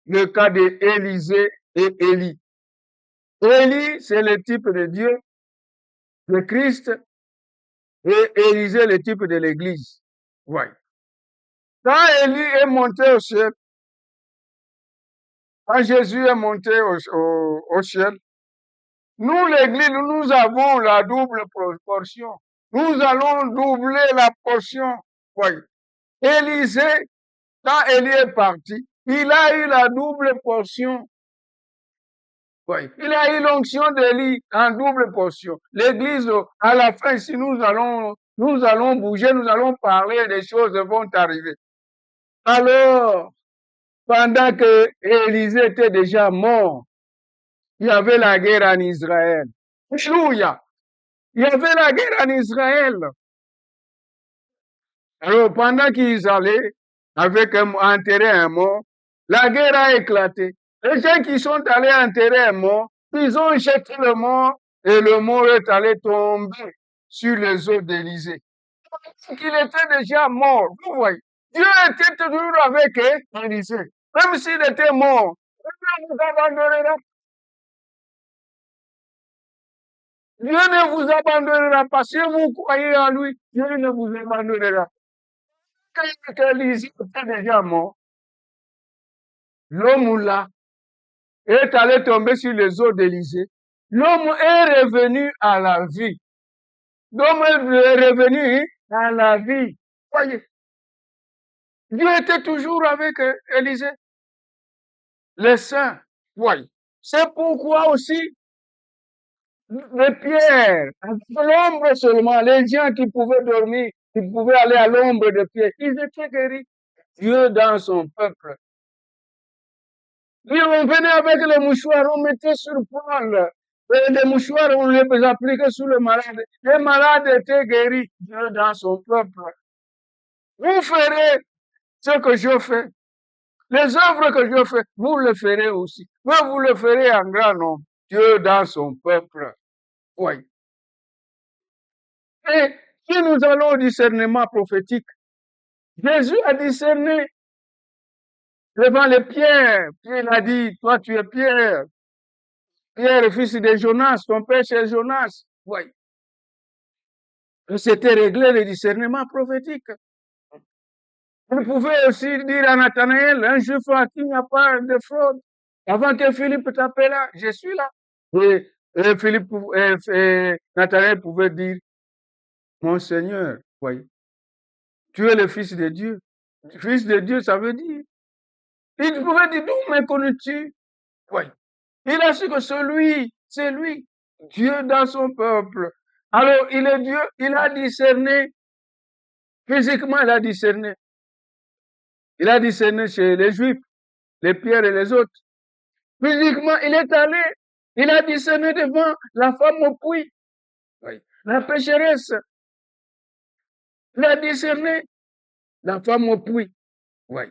le cas d'Élisée et Élie. Élie, c'est le type de Dieu, le Christ, et Élisée, le type de l'Église. Oui. Quand Élie est monté au ciel, quand Jésus est monté au ciel, nous, l'Église, nous avons la double portion. Nous allons doubler la portion. Oui. Élisée, quand Élie est parti, il a eu la double portion. Oui. Il a eu l'onction d'Élie en double portion. L'Église, à la fin, si nous allons bouger, nous allons parler, des choses vont arriver. Alors, pendant que Élisée était déjà mort, il y avait la guerre en Israël. Alléluia. Il y avait la guerre en Israël. Alors, pendant qu'ils allaient avec enterrer un mort, la guerre a éclaté. Les gens qui sont allés enterrer un mort, ils ont jeté le mort et le mort est allé tomber sur les eaux d'Élysée. Il était déjà mort. Vous voyez, Dieu était toujours avec Élysée. Même s'il était mort, Dieu ne vous abandonnera. Dieu ne vous abandonnera pas. Si vous croyez en lui, Dieu ne vous abandonnera. Quand Élysée était déjà mort, l'homme là est allé tomber sur les eaux d'Élysée. L'homme est revenu à la vie. L'homme est revenu à la vie. Voyez, Dieu était toujours avec Élysée. Les saints, voyez. C'est pourquoi aussi les pierres, l'ombre seulement, les gens qui pouvaient dormir, qui pouvaient aller à l'ombre de Pierre, ils étaient guéris. Dieu dans son peuple. Et on venait avec les mouchoirs, on mettait sur Paul. Et les mouchoirs, on les appliquait sur le malade. Les malades étaient guéris. Dieu dans son peuple. Vous ferez ce que je fais. Les œuvres que je fais, vous le ferez aussi. Mais vous le ferez en grand nombre. Dieu dans son peuple. Oui. Et si nous allons au discernement prophétique, Jésus a discerné devant les pierres. Puis il a dit, toi tu es Pierre. Pierre, fils de Jonas, ton père c'est Jonas. Oui. C'était réglé le discernement prophétique. Vous pouvez aussi dire à Nathanaël, un juif à qui il n'y a pas de fraude. Avant que Philippe t'appelle là, je suis là. Et Nathanaël pouvait dire, mon Seigneur, oui, tu es le Fils de Dieu. Fils de Dieu, ça veut dire, Il pouvait dire, d'où me connais-tu? Oui. Il a su que c'est lui, Dieu dans son peuple. Alors, il est Dieu, il a discerné, physiquement, il a discerné. Il a discerné chez les Juifs, les Pierres et les autres. Physiquement, il est allé, il a discerné devant la femme au puits, oui. La pécheresse. Il a discerné la femme au puits, oui.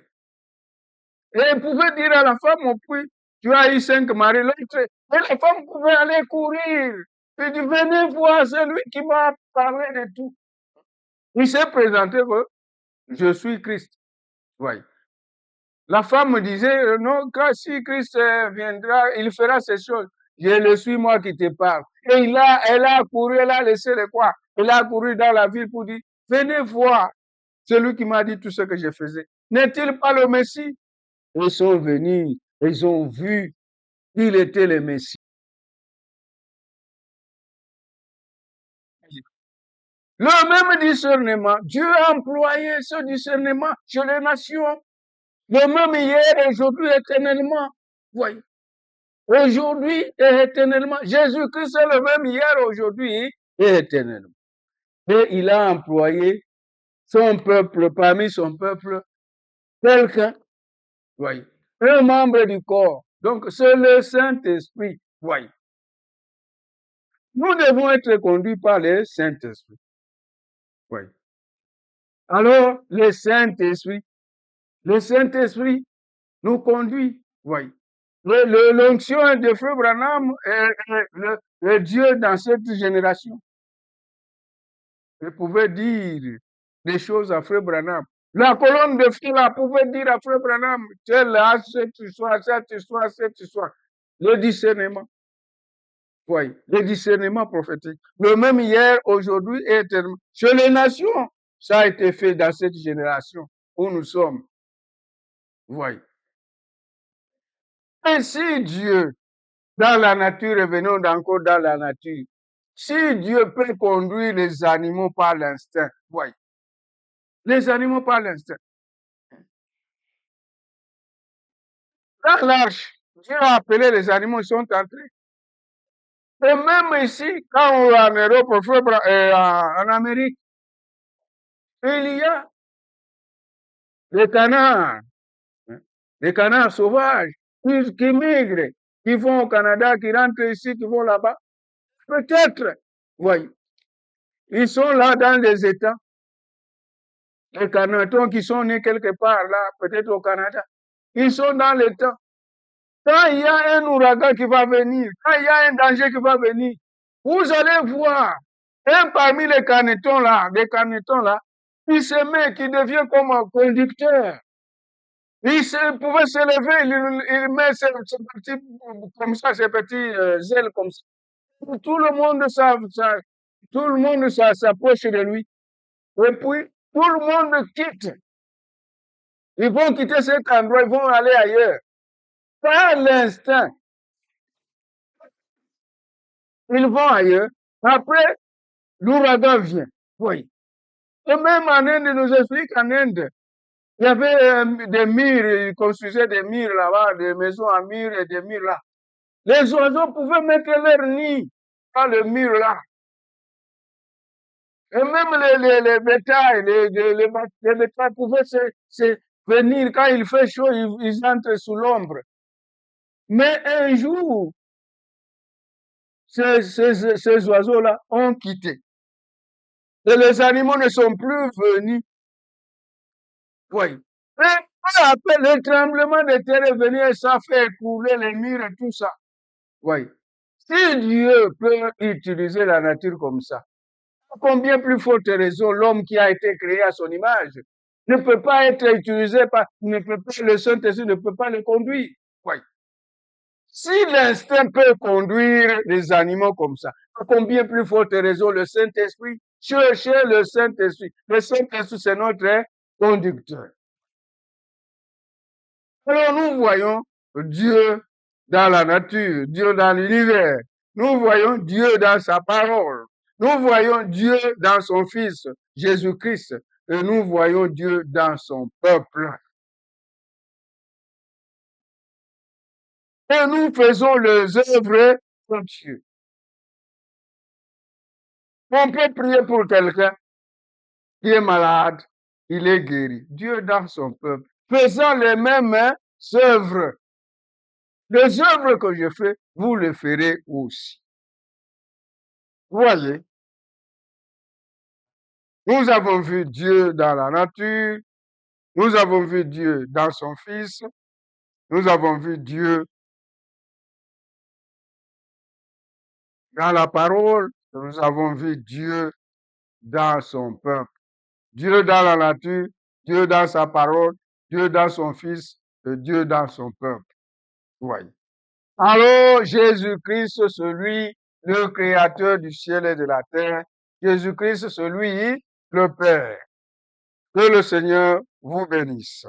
Et il pouvait dire à la femme au puits, tu as eu 5 maris, l'autre. Et la femme pouvait aller courir. Il dit, venez voir celui qui m'a parlé de tout. Il s'est présenté que je suis Christ. Oui. La femme me disait, non, quand si Christ viendra, il fera ces choses. Je le suis moi qui te parle. Et elle a couru, elle a laissé les quoi? Elle a couru dans la ville pour dire, venez voir celui qui m'a dit tout ce que je faisais. N'est-il pas le Messie? Ils sont venus, ils ont vu qu'il était le Messie. Le même discernement, Dieu a employé ce discernement chez les nations. Le même hier, aujourd'hui, éternellement. Oui. Aujourd'hui et éternellement. Jésus-Christ est le même hier, aujourd'hui et éternellement. Et il a employé son peuple, parmi son peuple, quelqu'un, oui, un membre du corps. Donc, c'est le Saint-Esprit, oui. Nous devons être conduits par le Saint-Esprit. Oui. Alors, le Saint-Esprit nous conduit, oui. L'onction de Frère Branham est le Dieu dans cette génération. Il pouvait dire des choses à Frère Branham. La colonne de feu là pouvait dire à Frère Branham, tel à cette histoire, cette histoire, cette histoire. Le discernement. Oui, le discernement prophétique. Le même hier, aujourd'hui et éternellement. Chez les nations, ça a été fait dans cette génération où nous sommes. Oui. Et si Dieu, dans la nature, revenons encore dans la nature, si Dieu peut conduire les animaux par l'instinct, oui. Les animaux par l'instinct. Dans l'arche, Dieu a appelé les animaux, ils sont entrés. Et même ici, quand on va en Europe, en Amérique, il y a les canards sauvages qui migrent, qui vont au Canada, qui rentrent ici, qui vont là-bas. Peut-être, oui, ils sont là dans les États. Les canards qui sont nés quelque part là, peut-être au Canada. Ils sont dans l'État. Quand il y a un ouragan qui va venir, quand il y a un danger qui va venir, vous allez voir un parmi les canetons là, qui se met, qui devient comme un conducteur. Il pouvait se lever, il met ses petits, comme ça, ses petits ailes comme ça. Tout le monde s'approche de lui. Et puis, tout le monde quitte. Ils vont quitter cet endroit, ils vont aller ailleurs. Par l'instinct, ils vont ailleurs. Après, l'ouragan vient. Oui. Et même en Inde, il nous explique qu'en Inde, il y avait des murs, ils construisaient des murs là-bas, des maisons en murs et des murs là. Les oiseaux pouvaient mettre leur nid dans le mur là. Et même les bétails, les bétails pouvaient venir quand il fait chaud, ils entrent sous l'ombre. Mais un jour, ces oiseaux-là ont quitté. Et les animaux ne sont plus venus. Oui. Et après, le tremblement de terre est venu et ça fait écouler les murs et tout ça. Oui. Si Dieu peut utiliser la nature comme ça, combien plus forte raison l'homme qui a été créé à son image ne peut pas être utilisé le Saint-Esprit ne peut pas le conduire. Oui. Si l'instinct peut conduire les animaux comme ça, combien plus forte raison le Saint-Esprit? Cherchez le Saint-Esprit. Le Saint-Esprit, c'est notre conducteur. Alors nous voyons Dieu dans la nature, Dieu dans l'univers. Nous voyons Dieu dans sa parole. Nous voyons Dieu dans son Fils, Jésus-Christ. Et nous voyons Dieu dans son peuple. Et nous faisons les œuvres de Dieu. On peut prier pour quelqu'un qui est malade, il est guéri. Dieu dans son peuple, faisant les mêmes œuvres. Les œuvres que je fais, vous les ferez aussi. Voyez, nous avons vu Dieu dans la nature, nous avons vu Dieu dans son Fils, nous avons vu Dieu dans la parole, nous avons vu Dieu dans son peuple. Dieu dans la nature, Dieu dans sa parole, Dieu dans son Fils et Dieu dans son peuple. Voyez. Alors, Jésus-Christ, celui, le Créateur du ciel et de la terre, Jésus-Christ, celui, le Père. Que le Seigneur vous bénisse.